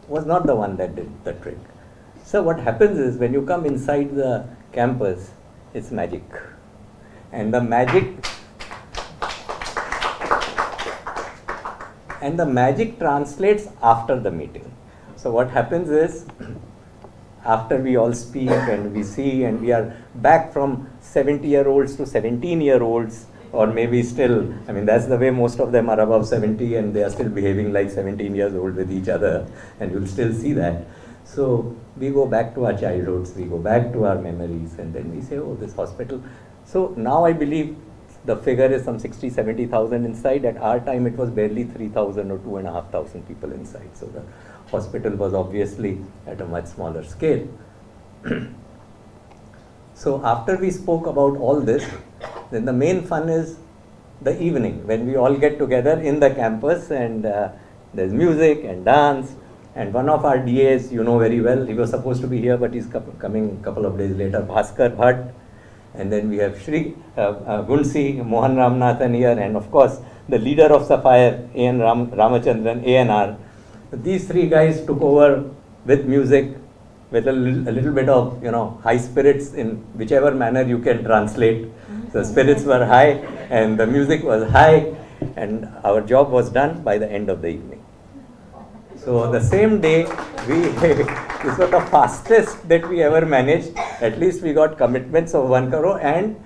was not the one that did the trick. So what happens is, when you come inside the campus, it's magic. And the magic translates after the meeting. So what happens is, after we all speak and we see, and we are back from 70-year-olds to 17-year-olds, or maybe still, I mean, that's the way most of them are above 70 and they are still behaving like 17 years old with each other, and you'll still see that. So we go back to our childhoods, we go back to our memories, and then we say, oh, this hospital. So now I believe the figure is some 60, 70,000 inside. At our time, it was barely 3,000 or 2,500 people inside. So the hospital was obviously at a much smaller scale. So after we spoke about all this, then the main fun is the evening, when we all get together in the campus, and there's music and dance. And one of our DAs, you know very well, he was supposed to be here, but he's coming a couple of days later, Bhaskar Bhatt. And then we have Shri Gunsi, Mohan Ramanathan here, and of course the leader of Sapphire, A.N. Ramachandran, ANR. These three guys took over with music, with a little bit of, high spirits in whichever manner you can translate. The spirits were high and the music was high, and our job was done by the end of the evening. So the same day, this was the fastest that we ever managed. At least we got commitments of 1 crore, and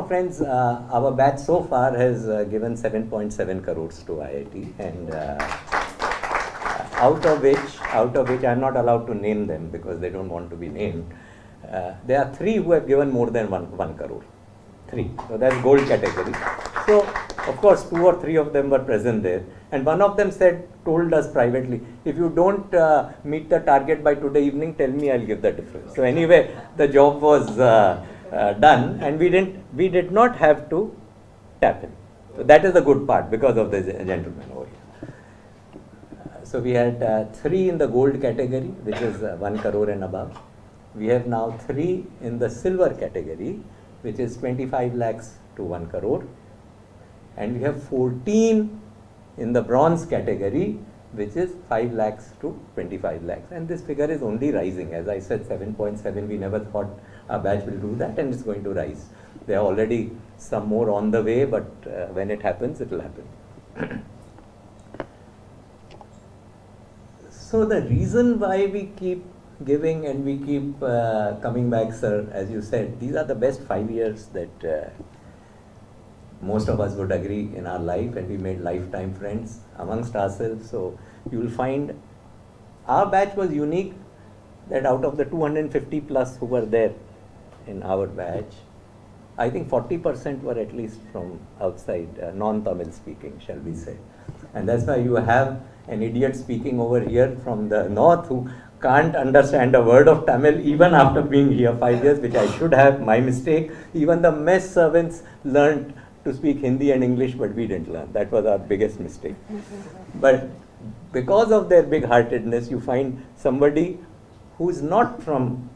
friends, our batch so far has given 7.7 crores to IIT, and out of which I'm not allowed to name them because they don't want to be named. There are 3 who have given more than 1 crore. 3. So that's gold category. So of course 2 or 3 of them were present there, and one of them told us privately, if you don't meet the target by today evening, tell me, I'll give the difference. So anyway, the job was done, and we did not have to tap him. So that is the good part because of the gentleman over here. So we had 3 in the gold category, which is 1 crore and above. We have now 3 in the silver category, which is 25 lakhs to 1 crore. And we have 14 in the bronze category, which is 5 lakhs to 25 lakhs. And this figure is only rising. As I said, 7.7, we never thought our batch will do that, and it's going to rise. There are already some more on the way, but when it happens, it will happen. So the reason why we keep giving and we keep coming back, sir, as you said, these are the best 5 years that most of us would agree in our life, and we made lifetime friends amongst ourselves. So you will find our batch was unique, that out of the 250 plus who were there in our batch, I think 40% were at least from outside, non-Tamil speaking, shall we say. And that's why you have an idiot speaking over here from the north who can't understand a word of Tamil even after being here 5 years, which I should have, my mistake. Even the mess servants learned to speak Hindi and English, but we didn't learn. That was our biggest mistake. But because of their big-heartedness, you find somebody who is not from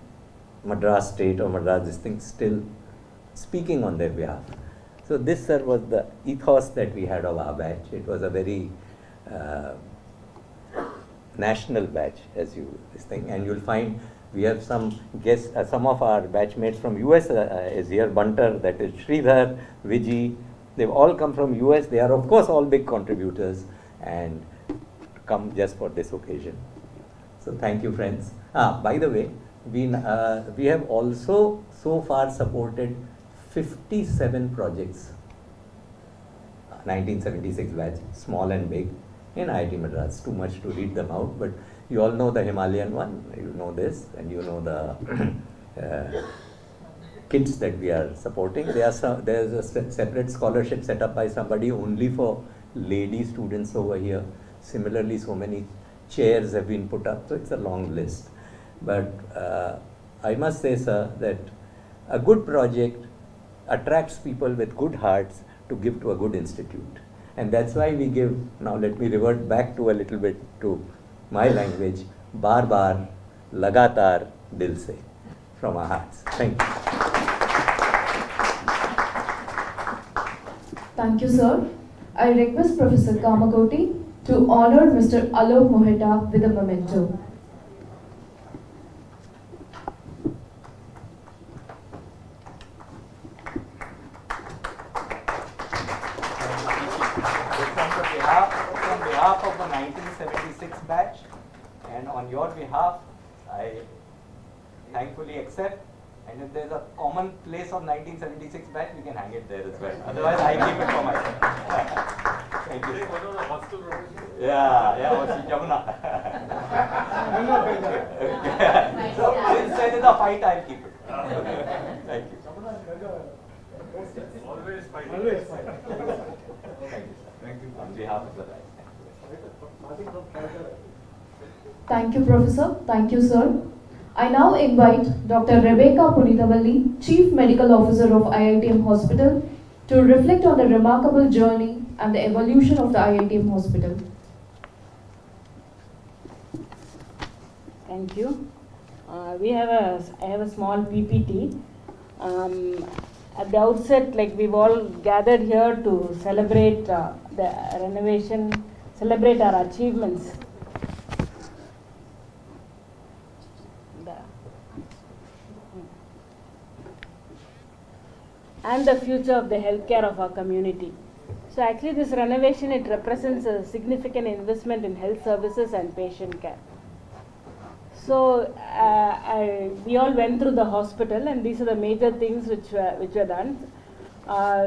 Madras state or Madras this thing still speaking on their behalf. So this, sir, was the ethos that we had of our batch. It was a very national batch, this thing. And you'll find we have some guests, some of our batchmates from US is here, Bunter, that is Sridhar, Viji. They've all come from US. They are, of course, all big contributors and come just for this occasion. So thank you, friends. By the way, we have also so far supported 57 projects, 1976 batch, small and big, in IIT Madras. Too much to read them out, but you all know the Himalayan one, you know this, and you know the kids that we are supporting. There's a separate scholarship set up by somebody only for lady students over here. Similarly, so many chairs have been put up, so it's a long list. But I must say, sir, that a good project attracts people with good hearts to give to a good institute. And that's why we give, now let me revert back to a little bit to my language, bar bar, lagatar, dil se, from our hearts. Thank you. Thank you, sir. I request Professor Kamakoti to honor Mr. Alok Moheta with a memento. On behalf of the 1976 batch and on your behalf, I thankfully accept. And if there's a common place of 1976 batch, we can hang it there as well. Otherwise, I keep it for myself. Thank you. Yeah, Jamuna. So since there is a fight, I'll keep it. Thank you. Always fight. Thank you, sir. Thank you. On behalf of the right. Thank you, Professor. Thank you, sir. I now invite Dr. Rebecca Punitavalli, Chief Medical Officer of IITM Hospital, to reflect on the remarkable journey and the evolution of the IITM Hospital. Thank you. I have a small PPT. At the outset, like we've all gathered here to celebrate the renovation, celebrate our achievements. And the future of the healthcare of our community. So actually this renovation, it represents a significant investment in health services and patient care. So we all went through the hospital, and these are the major things which were done.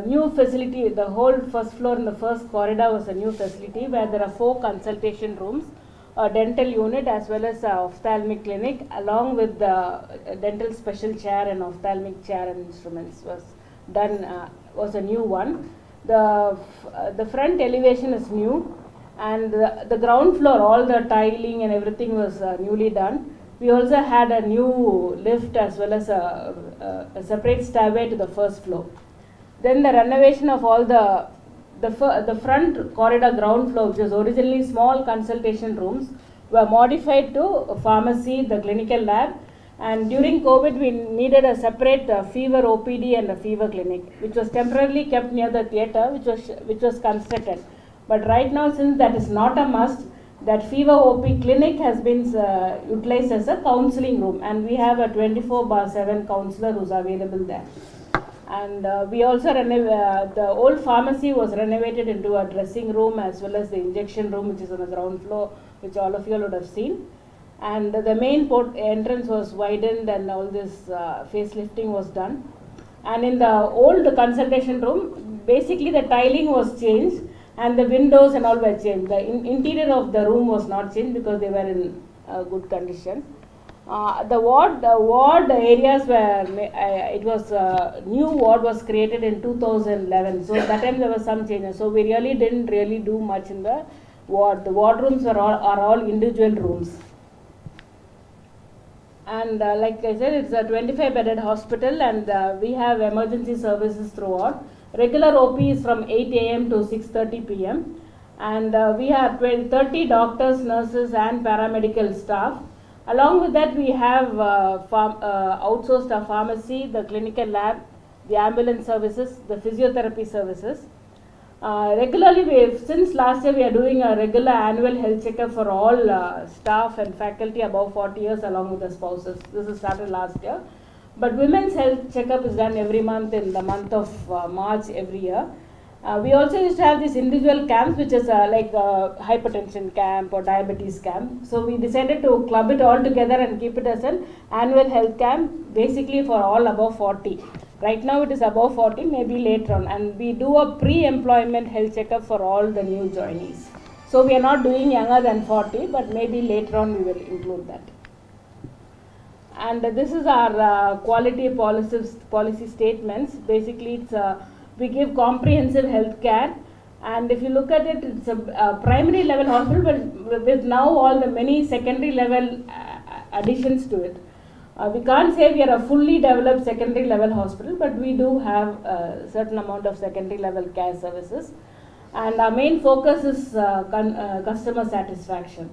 New facility, the whole first floor in the first corridor was a new facility where there are 4 consultation rooms, a dental unit as well as a ophthalmic clinic, along with the dental special chair and ophthalmic chair and instruments was a new one. The front elevation is new, and the ground floor, all the tiling and everything was newly done. We also had a new lift as well as a separate stairway to the first floor. Then the renovation of all the front corridor ground floor, which was originally small consultation rooms, were modified to pharmacy, the clinical lab, and during COVID we needed a separate fever OPD and a fever clinic, which was temporarily kept near the theatre, which was constructed. But right now, since that is not a must, that fever OP clinic has been utilized as a counseling room, and we have a 24/7 counselor who's available there. And we also the old pharmacy was renovated into a dressing room as well as the injection room, which is on the ground floor, which all of you would have seen. And the main entrance was widened, and all this facelifting was done. And in the old consultation room, basically the tiling was changed and the windows and all were changed. The interior of the room was not changed because they were in good condition. The ward areas were, it was new ward was created in 2011. So that time there was some changes. So we really didn't do much in the ward. The ward rooms are all individual rooms. And like I said, it's a 25-bedded hospital, and we have emergency services throughout. Regular OP is from 8 a.m. to 6:30 p.m. And we have 30 doctors, nurses and paramedical staff. Along with that, we have outsourced our pharmacy, the clinical lab, the ambulance services, the physiotherapy services. Regularly, since last year, we are doing a regular annual health checkup for all staff and faculty above 40 years along with the spouses. This is started last year. But women's health checkup is done every month in the month of March every year. We also used to have these individual camps, which is like a hypertension camp or diabetes camp. So we decided to club it all together and keep it as an annual health camp, basically for all above 40. Right now it is above 40, maybe later on. And we do a pre-employment health checkup for all the new joinees. So we are not doing younger than 40, but maybe later on we will include that. And this is our quality policy statements. Basically, it's we give comprehensive health care, and if you look at it, it's a primary level hospital, but with now all the many secondary level additions to it. We can't say we are a fully developed secondary level hospital, but we do have a certain amount of secondary level care services. And our main focus is customer satisfaction.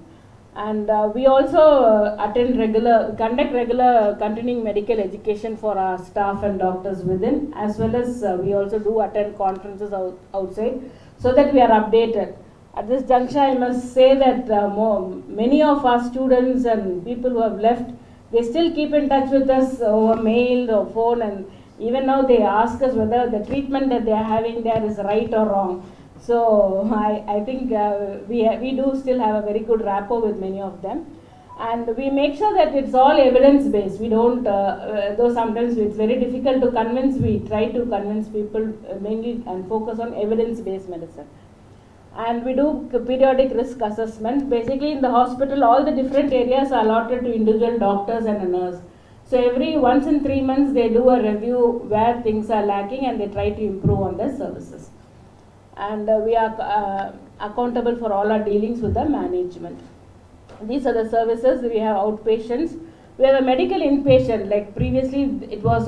And we also conduct regular continuing medical education for our staff and doctors within, as well as we also do attend conferences outside, so that we are updated. At this juncture, I must say that many of our students and people who have left, they still keep in touch with us over mail or phone, and even now they ask us whether the treatment that they are having there is right or wrong. So I think we do still have a very good rapport with many of them, and we make sure that it's all evidence based. We don't, though sometimes it's very difficult to convince, we try to convince people mainly and focus on evidence based medicine. And we do periodic risk assessment. Basically in the hospital, all the different areas are allotted to individual doctors and a nurse. So every once in 3 months they do a review where things are lacking and they try to improve on their services. And we are accountable for all our dealings with the management. These are the services. We have outpatients. We have a medical inpatient. Like previously, it was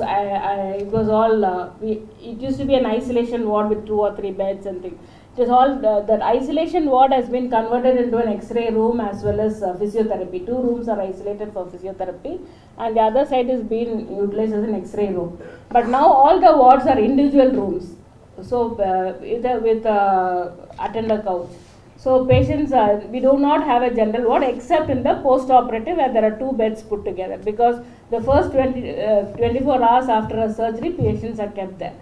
it used to be an isolation ward with 2 or 3 beds and things. It is all that isolation ward has been converted into an X-ray room as well as physiotherapy. 2 rooms are isolated for physiotherapy, and the other side is being utilized as an X-ray room. But now all the wards are individual rooms. So with attender couch. So patients, we do not have a general ward except in the post-operative where there are 2 beds put together, because the first 24 hours after a surgery, patients are kept there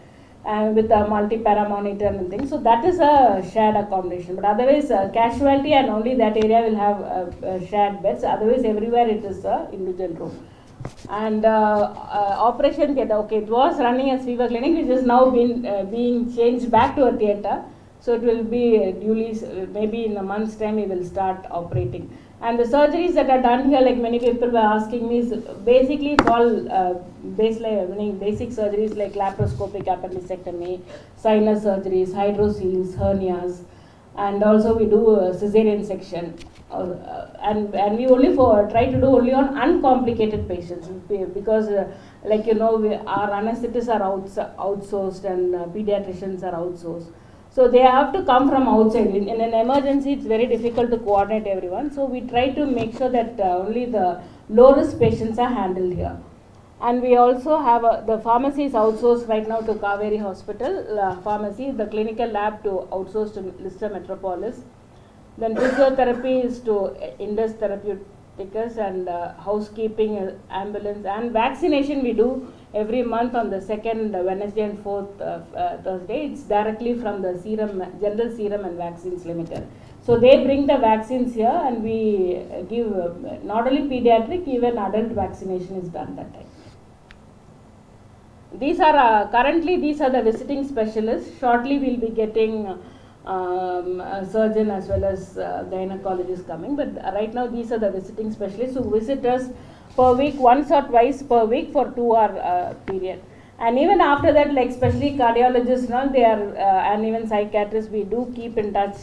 with a multi-para monitor and things. So that is a shared accommodation. But otherwise, casualty and only that area will have shared beds. Otherwise, everywhere it is a individual room. And operation theatre, okay, it was running as fever clinic, which is now being changed back to a theatre. So it will be duly, maybe in a month's time we will start operating. And the surgeries that are done here, like many people were asking me, is basically it's all basic surgeries like laparoscopic appendicectomy, sinus surgeries, hydroceles, hernias, and also we do a cesarean section. And we only try to do only on uncomplicated patients, because like you know, our anesthetists are outsourced and pediatricians are outsourced. So they have to come from outside. In an emergency, it's very difficult to coordinate everyone. So we try to make sure that only the low risk patients are handled here. And we also have the pharmacy is outsourced right now to Kaveri Hospital pharmacy, the clinical lab to outsource to Lister Metropolis. Then physiotherapy is to Indus Therapeutics, and housekeeping, ambulance, and vaccination we do every month on the 2nd Wednesday and 4th Thursday. It's directly from the General Serum and Vaccines Limited. So they bring the vaccines here, and we give not only pediatric, even adult vaccination is done that time. These are currently the visiting specialists. Shortly we'll be getting a surgeon as well as gynecologist coming, but right now these are the visiting specialists who visit us per week, once or twice per week for 2-hour period. And even after that, like especially cardiologists now, they are and even psychiatrists, we do keep in touch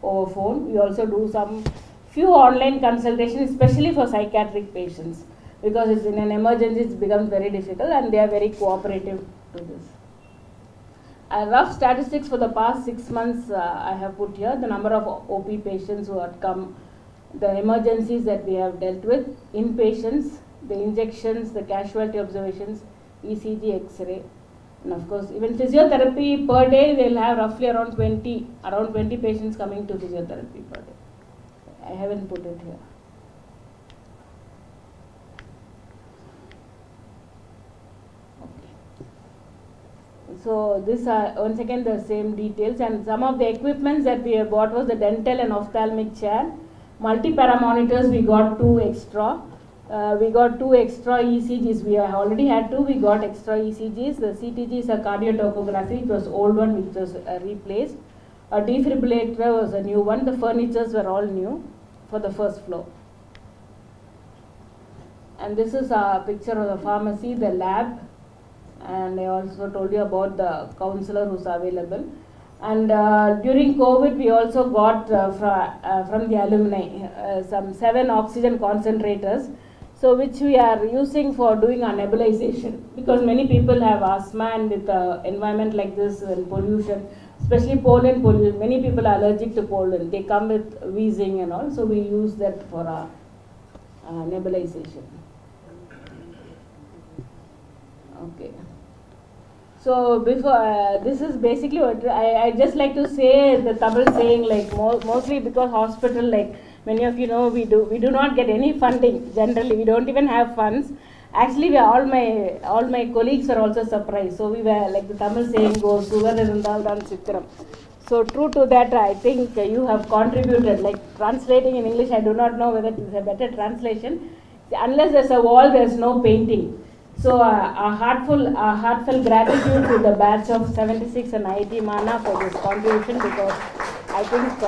over phone. We also do some few online consultations, especially for psychiatric patients, because it's in an emergency, it becomes very difficult, and they are very cooperative to this. Rough statistics for the past 6 months I have put here. The number of OP patients who have come, the emergencies that we have dealt with, inpatients, the injections, the casualty observations, ECG, X-ray, and of course even physiotherapy per day. They will have roughly around 20 patients coming to physiotherapy per day. I haven't put it here. So this are once again the same details, and some of the equipments that we have bought was the dental and ophthalmic chair. Multi-para monitors, we got 2 extra. We got 2 extra ECGs. We already had 2. We got extra ECGs. The CTG is a cardiotocography. It was old one which was replaced. A defibrillator was a new one. The furnitures were all new for the first floor. And this is a picture of the pharmacy, the lab. And I also told you about the counselor who's available. And during COVID, we also got from the alumni some 7 oxygen concentrators, so which we are using for doing our nebulization, because many people have asthma, and with environment like this and pollution, especially pollen. Many people are allergic to pollen. They come with wheezing and all, so we use that for our nebulization. Okay. So before this is basically what I just like to say the Tamil saying, like mostly because hospital, like many of you know, we do not get any funding generally. We don't even have funds. Actually, all my colleagues are also surprised. So we were, like the Tamil saying goes, "Sugar irundal dan chitram." So true to that, I think you have contributed. Like translating in English, I do not know whether it is a better translation. Unless there's a wall, there's no painting. So a heartfelt gratitude to the batch of 76 and IIT Mana for this contribution, because I think,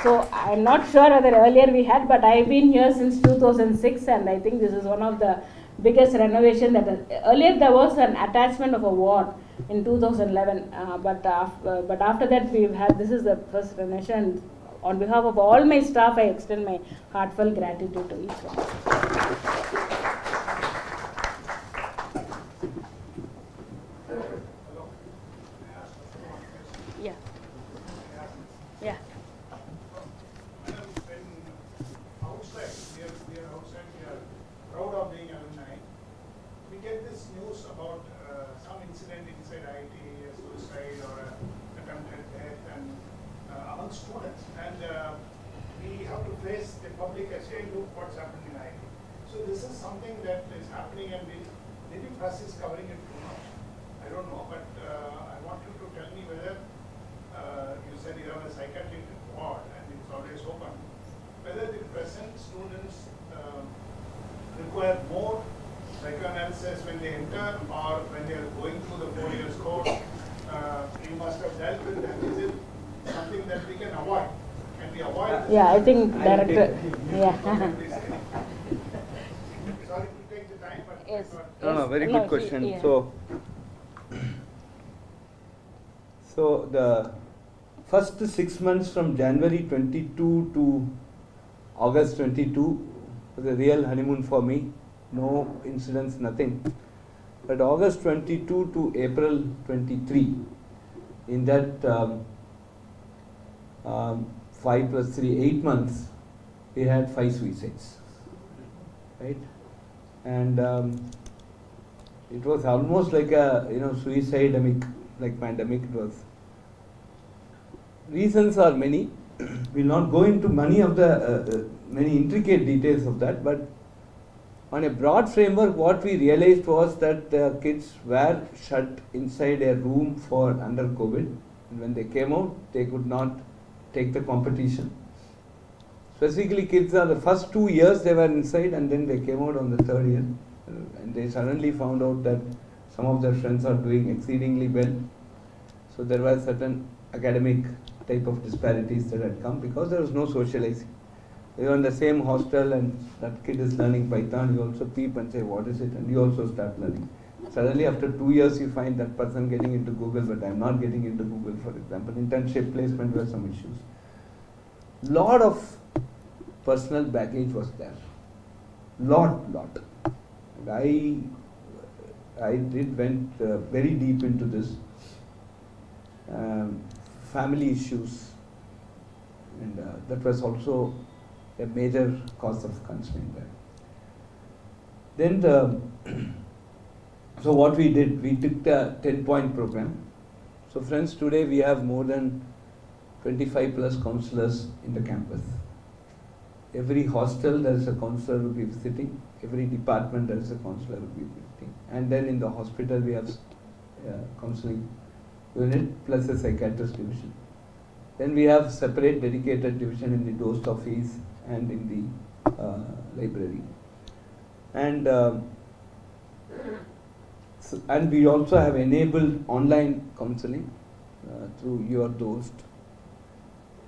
so I'm not sure whether earlier we had, but I've been here since 2006, and I think this is one of the biggest renovation that earlier there was an attachment of a ward in 2011, but after that we've had, this is the first renovation. On behalf of all my staff, I extend my heartfelt gratitude to each one. Yeah. Yeah. Outside, we are outside, we are proud of being alumni. We get this news about some incident inside IIT, a suicide or an attempted death, and among students. And we have to face the public as, hey, look what's happened in IIT. So this is something that is happening, and maybe press is covering it too much. I don't know, but I want you to tell me whether you said you have a psychiatric ward and it's always open, whether the present students require more psychoanalysis when they enter or when they are going through the 4 years course. You must have dealt with them. Is it something that we can avoid? Can we avoid this? Yeah, I think director. Yeah. Sorry to take the time, but Yes. Very good question. Yeah. So the first 6 months from January 22 to August 22 was a real honeymoon for me. No incidents, nothing. But August 22 to April 23, in that 5 plus 3, 8 months, we had 5 suicides, right? And it was almost like a suicide-demic, like pandemic. It was. Reasons are many. We'll not go into many of the many intricate details of that, but on a broad framework, what we realized was that the kids were shut inside a room for under COVID, and when they came out, they could not take the competition. Specifically, kids are the first 2 years they were inside, and then they came out on the 3rd year, and they suddenly found out that some of their friends are doing exceedingly well. So there were certain academic type of disparities that had come because there was no socializing. You are in the same hostel and that kid is learning Python, you also peep and say, what is it? And you also start learning. Suddenly after 2 years you find that person getting into Google, but I am not getting into Google, for example. Internship placement were some issues. Lot of personal baggage was there. Lot. And I went very deep into this. Family issues, and that was also a major cause of concern there. Then so what we did, we took the 10-point program. So friends, today we have more than 25 plus counselors in the campus. Every hostel there is a counselor who will be visiting, every department there is a counselor who will be visiting, and then in the hospital we have counseling unit plus a psychiatrist division. Then we have separate dedicated division in the post office and in the library. And and we also have enabled online counseling through your DOST.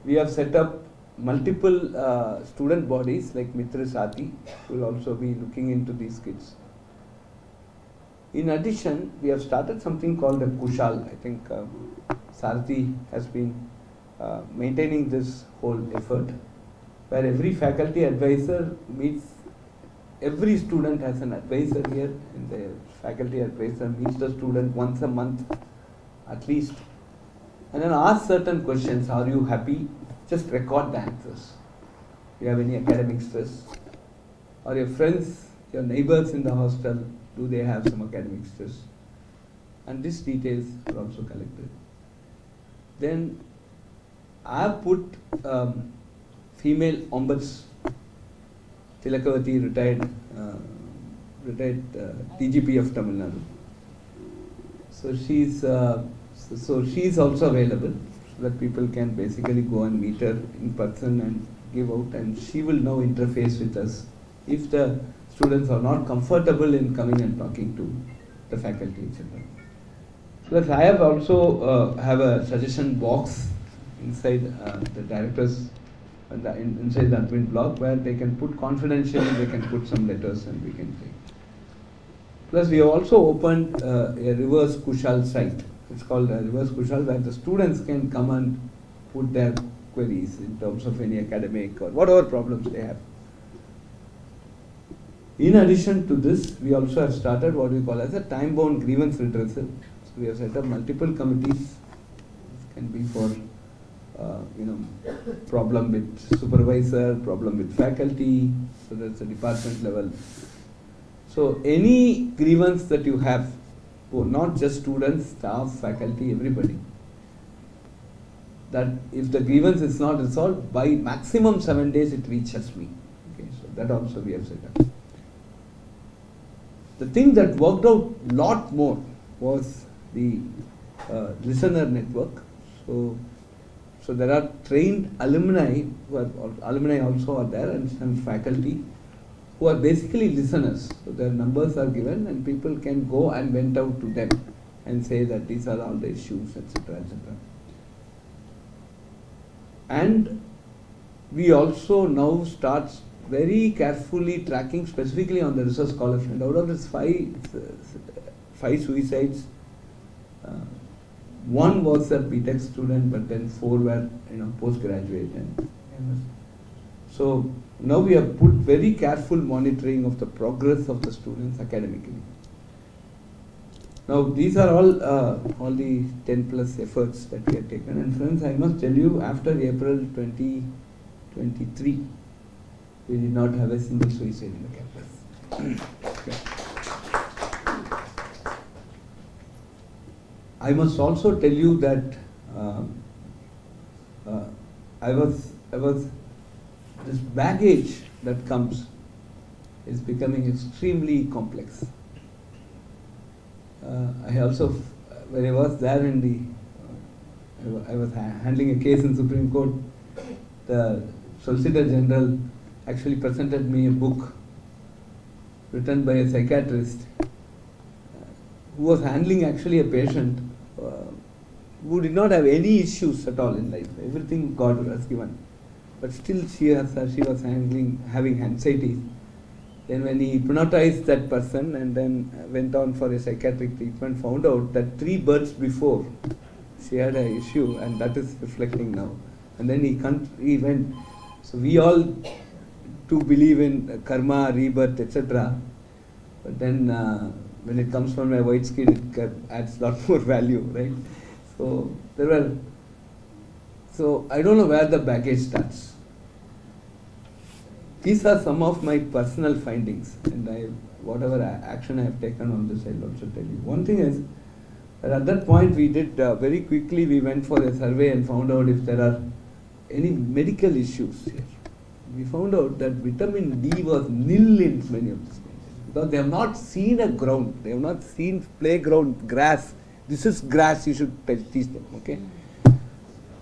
We have set up multiple student bodies like Mitra Sati, who will also be looking into these kids. In addition, we have started something called a Kushal. I think Sarthi has been maintaining this whole effort, where every faculty advisor meets, every student has an advisor here, and the faculty advisor meets the student once a month at least, and then ask certain questions. Are you happy? Just record the answers. Do you have any academic stress? Or your friends, your neighbors in the hostel, do they have some academic stress? And these details are also collected. Then I have put female ombuds, Tilakavati, retired DGP of Tamil Nadu. So she's also available, so that people can basically go and meet her in person and give out, and she will now interface with us if the students are not comfortable in coming and talking to the faculty, etc. Plus, I have also have a suggestion box inside the directors and inside the admin block, where they can put confidentially, they can put some letters and we can take. Plus, we have also opened a reverse Kushal site. It's called reverse Kushal, where the students can come and put their queries in terms of any academic or whatever problems they have. In addition to this, we also have started what we call as a time-bound grievance redressal. So we have set up multiple committees. It can be for problem with supervisor, problem with faculty, so that's a department level. So any grievance that you have, not just students, staff, faculty, everybody, that if the grievance is not resolved, by maximum 7 days it reaches me. Okay, so that also we have set up. The thing that worked out a lot more was the listener network. So there are trained alumni, alumni also are there, and some faculty who are basically listeners. So their numbers are given and people can go and vent out to them and say that these are all the issues, etc., etc. And we also now start very carefully tracking specifically on the research scholars. And out of this five suicides, one was a BTech student, but then 4 were postgraduate. And so now we have put very careful monitoring of the progress of the students academically. Now these are all the 10 plus efforts that we have taken. And friends, I must tell you, after April 2023, we did not have a single suicide in the campus. Okay. I must also tell you that this baggage that comes is becoming extremely complex. I also, when I was there I was handling a case in Supreme Court, the Solicitor General actually presented me a book written by a psychiatrist who was handling actually a patient who did not have any issues at all in life. Everything God has given. But still she was having anxiety. Then when he hypnotized that person and then went on for a psychiatric treatment, found out that 3 births before she had an issue, and that is reflecting now. And then he went. So we all do believe in karma, rebirth, etc. But then when it comes from my white skin, it adds a lot more value, right? So I don't know where the baggage starts. These are some of my personal findings, and whatever action I have taken on this, I'll also tell you. One thing is that at that point we did very quickly, we went for a survey and found out if there are any medical issues here. We found out that vitamin D was nil in many of these cases, because they have not seen a ground, they have not seen playground, grass. This is grass, you should teach them, okay?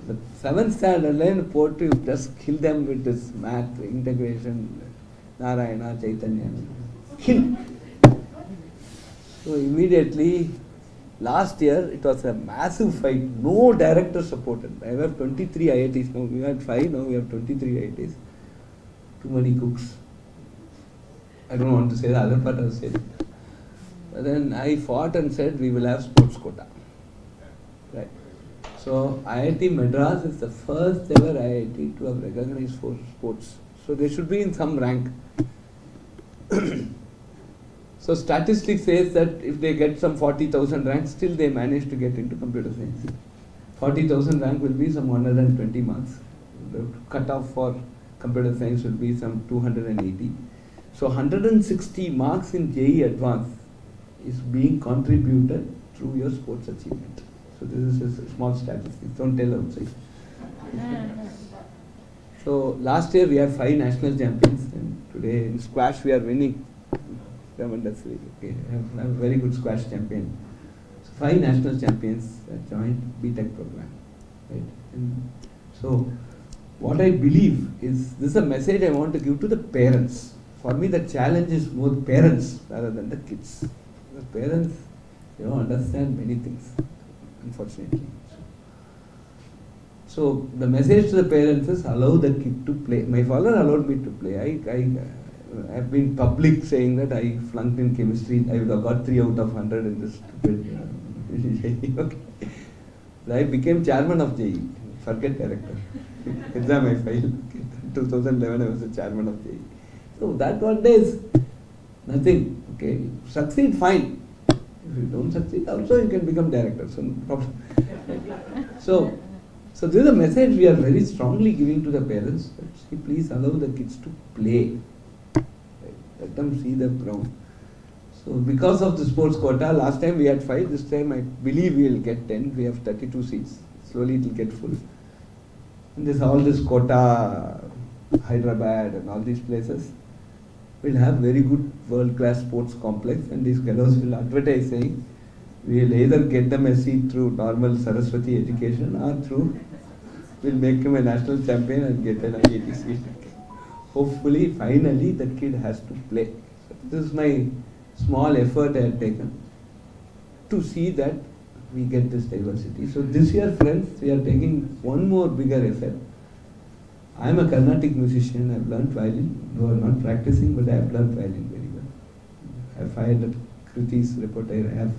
The 7th standard line port, you just kill them with this math, integration, Narayana, Chaitanya. Kill. So immediately, last year, it was a massive fight. No director supported. I have 23 IITs now. We had 5, now we have 23 IITs. Too many cooks. I don't want to say the other part, I'll say it. But then I fought and said we will have sports quota. Right. So IIT Madras is the first ever IIT to have recognized for sports. So they should be in some rank. So statistics says that if they get some 40,000 ranks, still they manage to get into computer science. 40,000 rank will be some 120 marks. The cutoff for computer science will be some 280. So 160 marks in JEE Advanced is being contributed through your sports achievement. So this is a small statistic. Don't tell outside. So last year we had 5 national champions, and today in squash we are winning tremendously. Okay, I'm a very good squash champion. So 5 national champions that joined BTech program, right? And so what I believe is, this is a message I want to give to the parents. For me, the challenge is more parents rather than the kids. The parents, they don't understand many things, unfortunately. So the message to the parents is, allow the kid to play. My father allowed me to play. I have been public saying that I flunked in chemistry. I would have got 3 out of 100 in this stupid okay. I became chairman of JEE. Forget director. Exam I failed. 2011 I was the chairman of JEE. So that one day is nothing. Okay, succeed, fine. If you don't succeed, also you can become director. So no problem. So this is a message we are very strongly giving to the parents. That, please allow the kids to play. Let them see the ground. So because of the sports quota, last time we had 5. This time I believe we will get 10. We have 32 seats. Slowly it will get full. And there's all this quota, Hyderabad and all these places will have very good world-class sports complex, and these fellows will advertise saying, we will either get them a seat through normal Saraswati education or through, we'll make him a national champion and get an IIT seat. Hopefully, finally, the kid has to play. So this is my small effort I have taken to see that we get this diversity. So this year, friends, we are taking one more bigger effort. I am a Carnatic musician. I have learnt violin. Though I am not practicing, but I have learnt violin very well. I have 500 Kriti's repertoire. I have.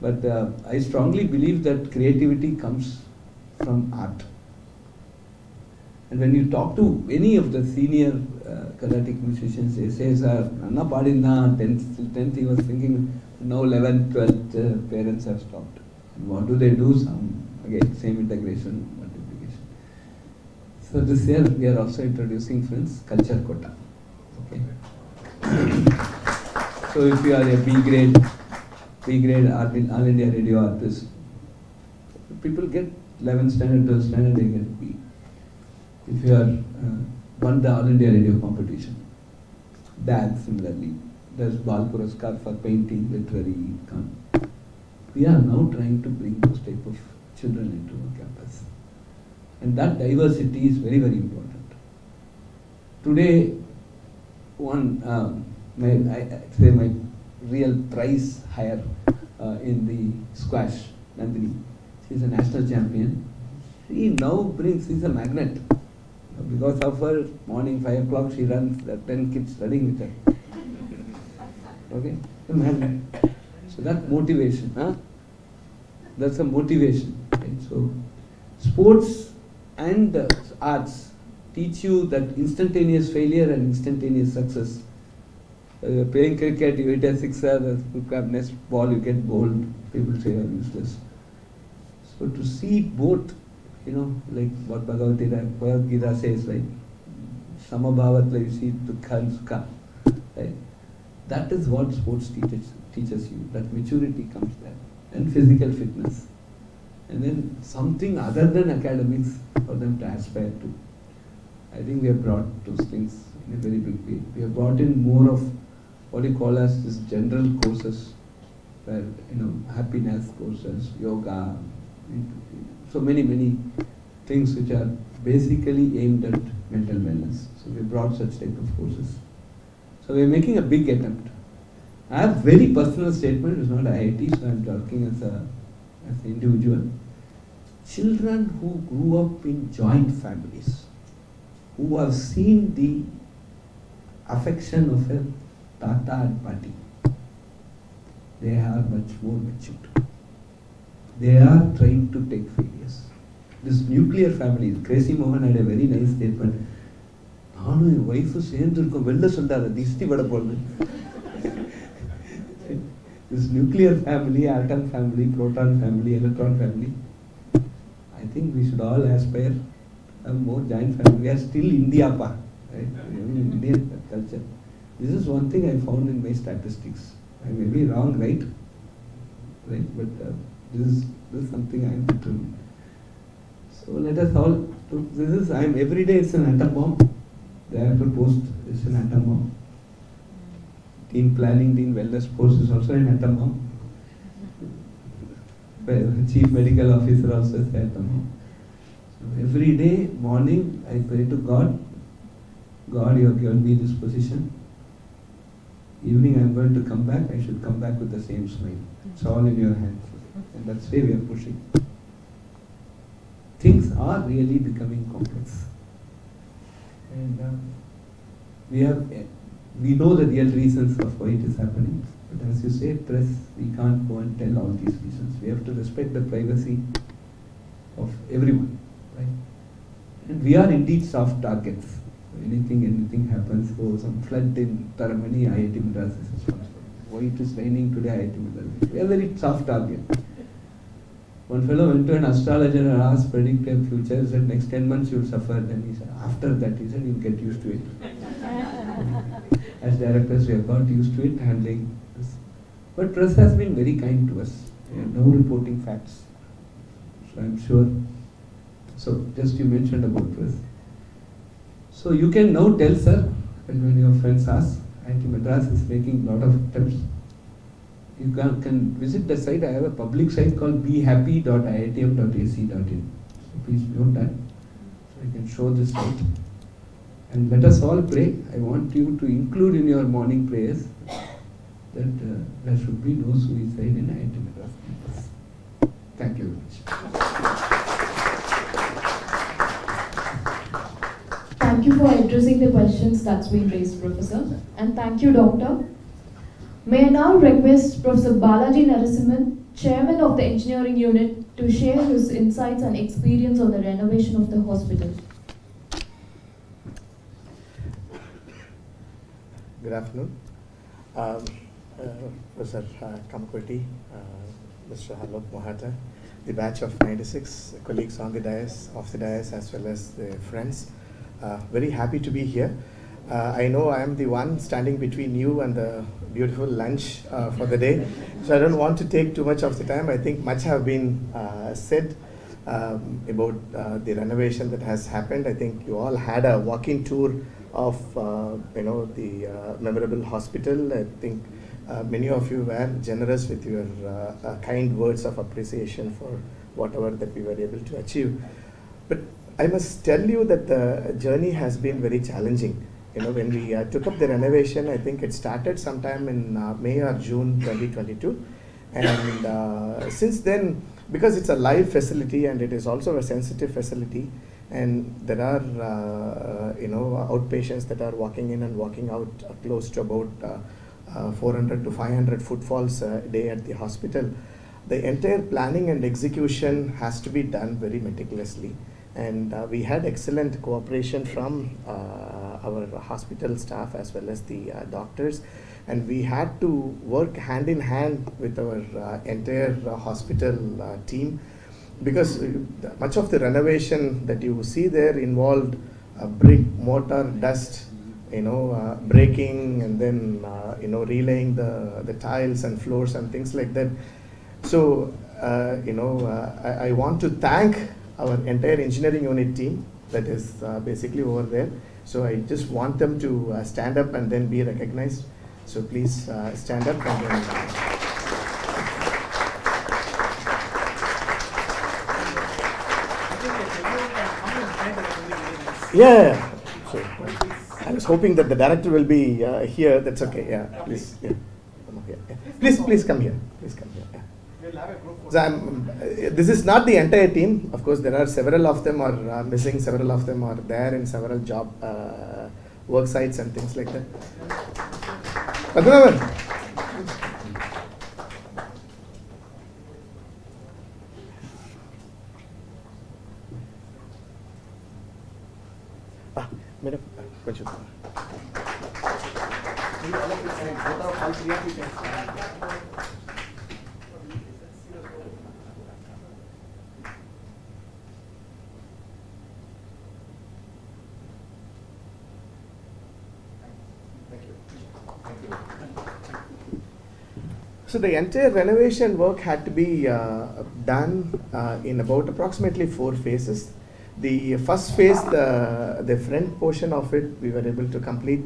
But I strongly believe that creativity comes from art. And when you talk to any of the senior Carnatic musicians, they say, sir, Nanna Padinna, 10th he was thinking, now 11th, 12th, parents have stopped. And what do they do? Some, again, same integration, multiplication. So this year we are also introducing, friends, culture quota. Okay. So if you are a B grade All India radio artist, people get 11th standard, 12th standard, they get B. If you are won the All India radio competition, dance similarly, there's Bal Puraskar for painting, literary. We are now trying to bring those type of children into our campus. And that diversity is very, very important. Today, my real prize hire in the squash, Nandini, she's a national champion. She now she's a magnet. Because of her, morning 5 o'clock she runs, there are 10 kids running with her. Okay? A magnet. So that motivation, that's a motivation. Right? So sports and arts teach you that instantaneous failure and instantaneous success. Playing cricket, you hit a sixer, you grab next ball, you get bowled, people say you are useless. So to see both, like what Bhagavad Gita says, right? Samabhavatla, you see dukha and sukha. Right? That is what sports teaches you, that maturity comes there. And physical fitness. And then something other than academics for them to aspire to. I think we have brought those things in a very big way. We have brought in more of what you call as this general courses, where, happiness courses, yoga, so many things which are basically aimed at mental wellness. So we brought such type of courses. So we are making a big attempt. I have very personal statement, it's not IIT, so I am talking as an individual. Children who grew up in joint families, who have seen the affection of a tata and pati, they are much more matured. They are trying to take failures. This nuclear family, Crazy Mohan had a very nice statement. Nanu en wife சேர்ந்திருக்கோம் வெள்ள சொல்லாத திஷ்டி பட போறது. This nuclear family, atom family, proton family, electron family, think we should all aspire to have more joint family. We are still India, pa, right? Indian culture. This is one thing I found in my statistics. I may be wrong, right? Right, but this is something I am determined. So let us all. This is every day. It's an atom bomb. The after post is an atom bomb. Teen planning, teen wellness post is also an atom bomb. Chief medical officer also is an atom bomb. So every day morning I pray to God. God, you have given me this position. Evening I am going to come back. I should come back with the same smile. It's all in your hands, and that's why we are pushing. Things are really becoming complex, and we know the real reasons of why it is happening. But as you say, press, we can't go and tell all these reasons. We have to respect the privacy of everyone, right? And we are indeed soft targets. Anything happens, some flood in Taramani, IIT Madras is responsible. Why it is raining today, IIT Madras. We are very soft target. One fellow went to an astrologer and asked, predict a future. He said, next 10 months you will suffer. Then he said, after that, he said, you will get used to it. As directors, we have got used to it, handling this. But press has been very kind to us. We are now reporting facts. So I am sure. So just you mentioned about press. So you can now tell, sir, when your friends ask, IIT Madras is making a lot of attempts. You can visit the site. I have a public site called behappy.iitm.ac.in. So please note that. So I can show this site. And let us all pray. I want you to include in your morning prayers that there should be no suicide in IIT Madras campus. Thank you very much. Thank you for addressing the questions that's been raised, Professor. And thank you, Doctor. May I now request Professor Balaji Narasimhan, Chairman of the Engineering Unit, to share his insights and experience on the renovation of the hospital. Good afternoon. Professor Kamakwati, Mr. Halok Mohata, the batch of 96, colleagues on the dais, off the dais, as well as the friends. Very happy to be here. I know I am the one standing between you and the beautiful lunch for the day, so I don't want to take too much of the time. I think much have been said about the renovation that has happened. I think you all had a walking tour of the memorable hospital. I think many of you were generous with your kind words of appreciation for whatever that we were able to achieve. But I must tell you that the journey has been very challenging. When we took up the renovation, I think it started sometime in May or June 2022. And since then, because it's a live facility and it is also a sensitive facility, and there are outpatients that are walking in and walking out close to about 400 to 500 footfalls a day at the hospital, the entire planning and execution has to be done very meticulously. And we had excellent cooperation from our hospital staff as well as the doctors, and we had to work hand in hand with our entire hospital team, because much of the renovation that you see there involved brick, mortar, dust, breaking, and then relaying the tiles and floors and things like that. So I want to thank our entire engineering unit team that is basically over there. So I just want them to stand up and then be recognized. So please stand up and then. Yeah. So I was hoping that the director will be here. That's okay. Yeah. Please. Yeah. Come here. Yeah. Please come here. Please come here. Yeah. So this is not the entire team. Of course, there are several of them are missing. Several of them are there in several job work sites and things like that. Padmanabhan. Madam, కొంచెం. So the entire renovation work had to be done in about approximately 4 phases. The first phase, the front portion of it, we were able to complete.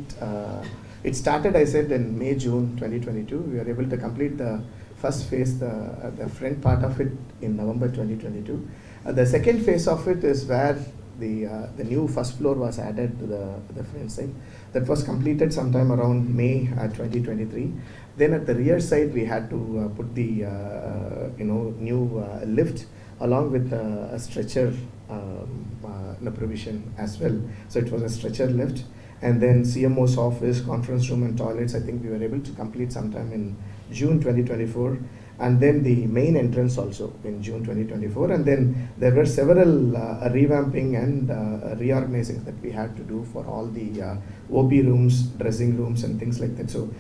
It started, I said, in May, June 2022. We were able to complete the first phase, the front part of it, in November 2022. The second phase of it is where the new first floor was added to the front side. That was completed sometime around May 2023. Then at the rear side, we had to put the new lift along with a stretcher provision as well. So it was a stretcher lift, and then CMO's office, conference room, and toilets. I think we were able to complete sometime in June 2024, and then the main entrance also in June 2024. And then there were several revamping and reorganizing that we had to do for all the OP rooms, dressing rooms, and things like that. So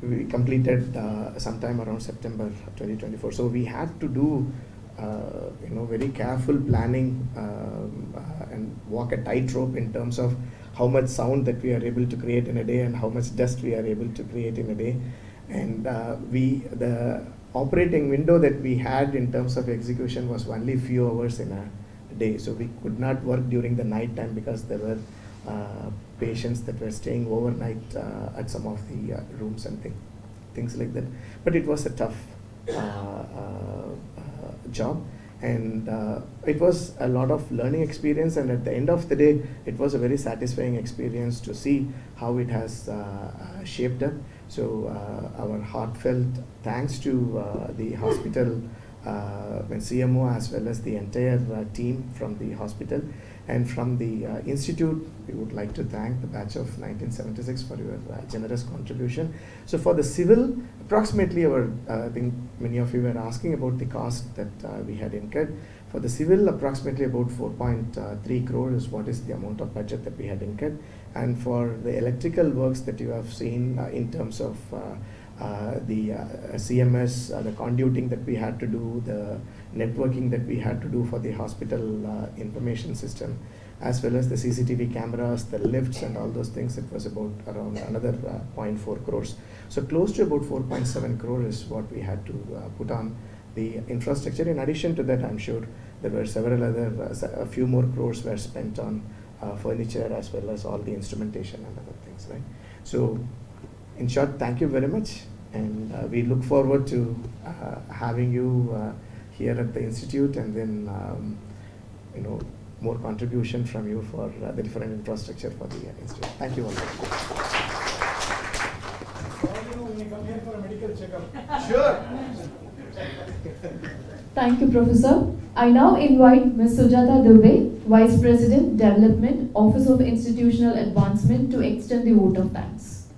we completed sometime around September 2024. So we had to do very careful planning and walk a tightrope in terms of how much sound that we are able to create in a day and how much dust we are able to create in a day. And the operating window that we had in terms of execution was only few hours in a day. So we could not work during the night time because there were patients that were staying overnight at some of the rooms and things like that. But it was a tough job, and it was a lot of learning experience, and at the end of the day it was a very satisfying experience to see how it has shaped up. So our heartfelt thanks to the hospital and CMO, as well as the entire team from the hospital. And from the institute, we would like to thank the batch of 1976 for your generous contribution. So for the civil, approximately I think many of you were asking about the cost that we had incurred. For the civil, approximately about 4.3 crore is what is the amount of budget that we had incurred. And for the electrical works that you have seen in terms of the CMS, the conduiting that we had to do, the networking that we had to do for the hospital information system, as well as the CCTV cameras, the lifts, and all those things, it was about around another 0.4 crores. So close to about 4.7 crore is what we had to put on the infrastructure. In addition to that, I'm sure there were several other, a few more crores were spent on furniture, as well as all the instrumentation and other things, right? So in short, thank you very much, and we look forward to having you here at the institute, and then more contribution from you for the different infrastructure for the institute. Thank you all. When you come here for a medical checkup. Sure. Thank you, Professor. I now invite Ms. Sujata Dubey, Vice President, Development, Office of Institutional Advancement, to extend the vote of thanks.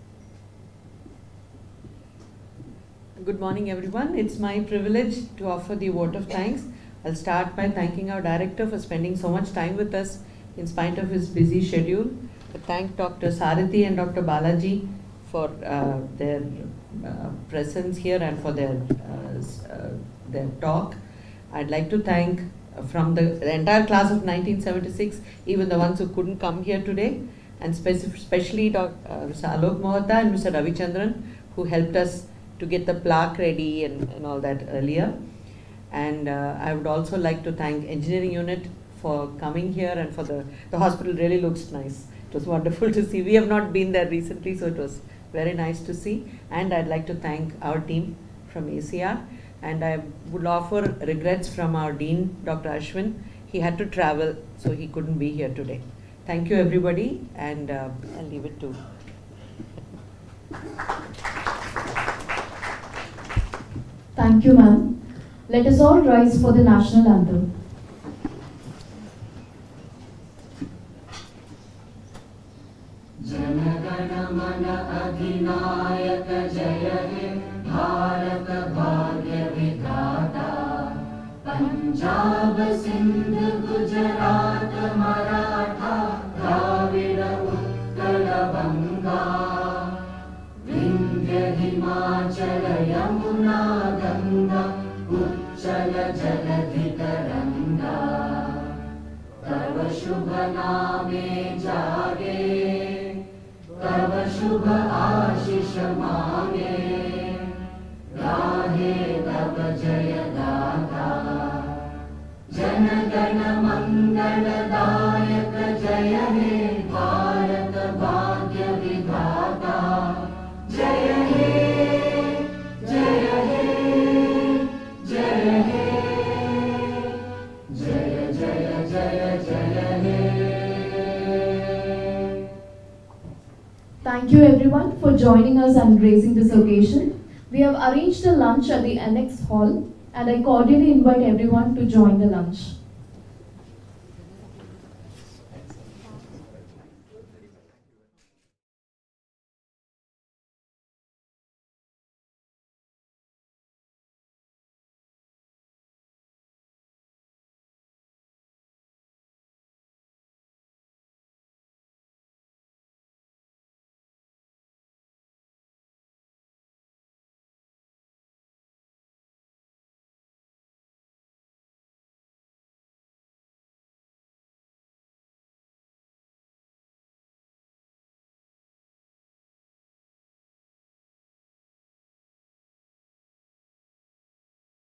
Good morning, everyone. It's my privilege to offer the vote of thanks. I'll start by thanking our director for spending so much time with us in spite of his busy schedule. I thank Dr. Sarathi and Dr. Balaji for their presence here and for their talk. I'd like to thank from the entire class of 1976, even the ones who couldn't come here today, and especially Mr. Alok Mohta and Mr. Ravichandran, who helped us to get the plaque ready and all that earlier. And I would also like to thank engineering unit for coming here, and for the hospital really looks nice. It was wonderful to see. We have not been there recently, so it was very nice to see. And I'd like to thank our team from ACR. And I would offer regrets from our Dean, Dr. Ashwin. He had to travel, so he couldn't be here today. Thank you, everybody, and I'll leave it to. Thank you, ma'am. Let us all rise for the national anthem. Janagana mana adhinayaka jaya he Bharata bhagya vidhata Punjab Sindh Gujarat Maratha Dravida Uttara Banga Vindhya Himachala Yamuna Ganga Uchala Jaladhi Taranga Tava Shubha Name Jage Tava Shubha Ashish Mange Rahe Thank you everyone for joining us and gracing this occasion. We have arranged a lunch at the Annex Hall and I cordially invite everyone to join the lunch.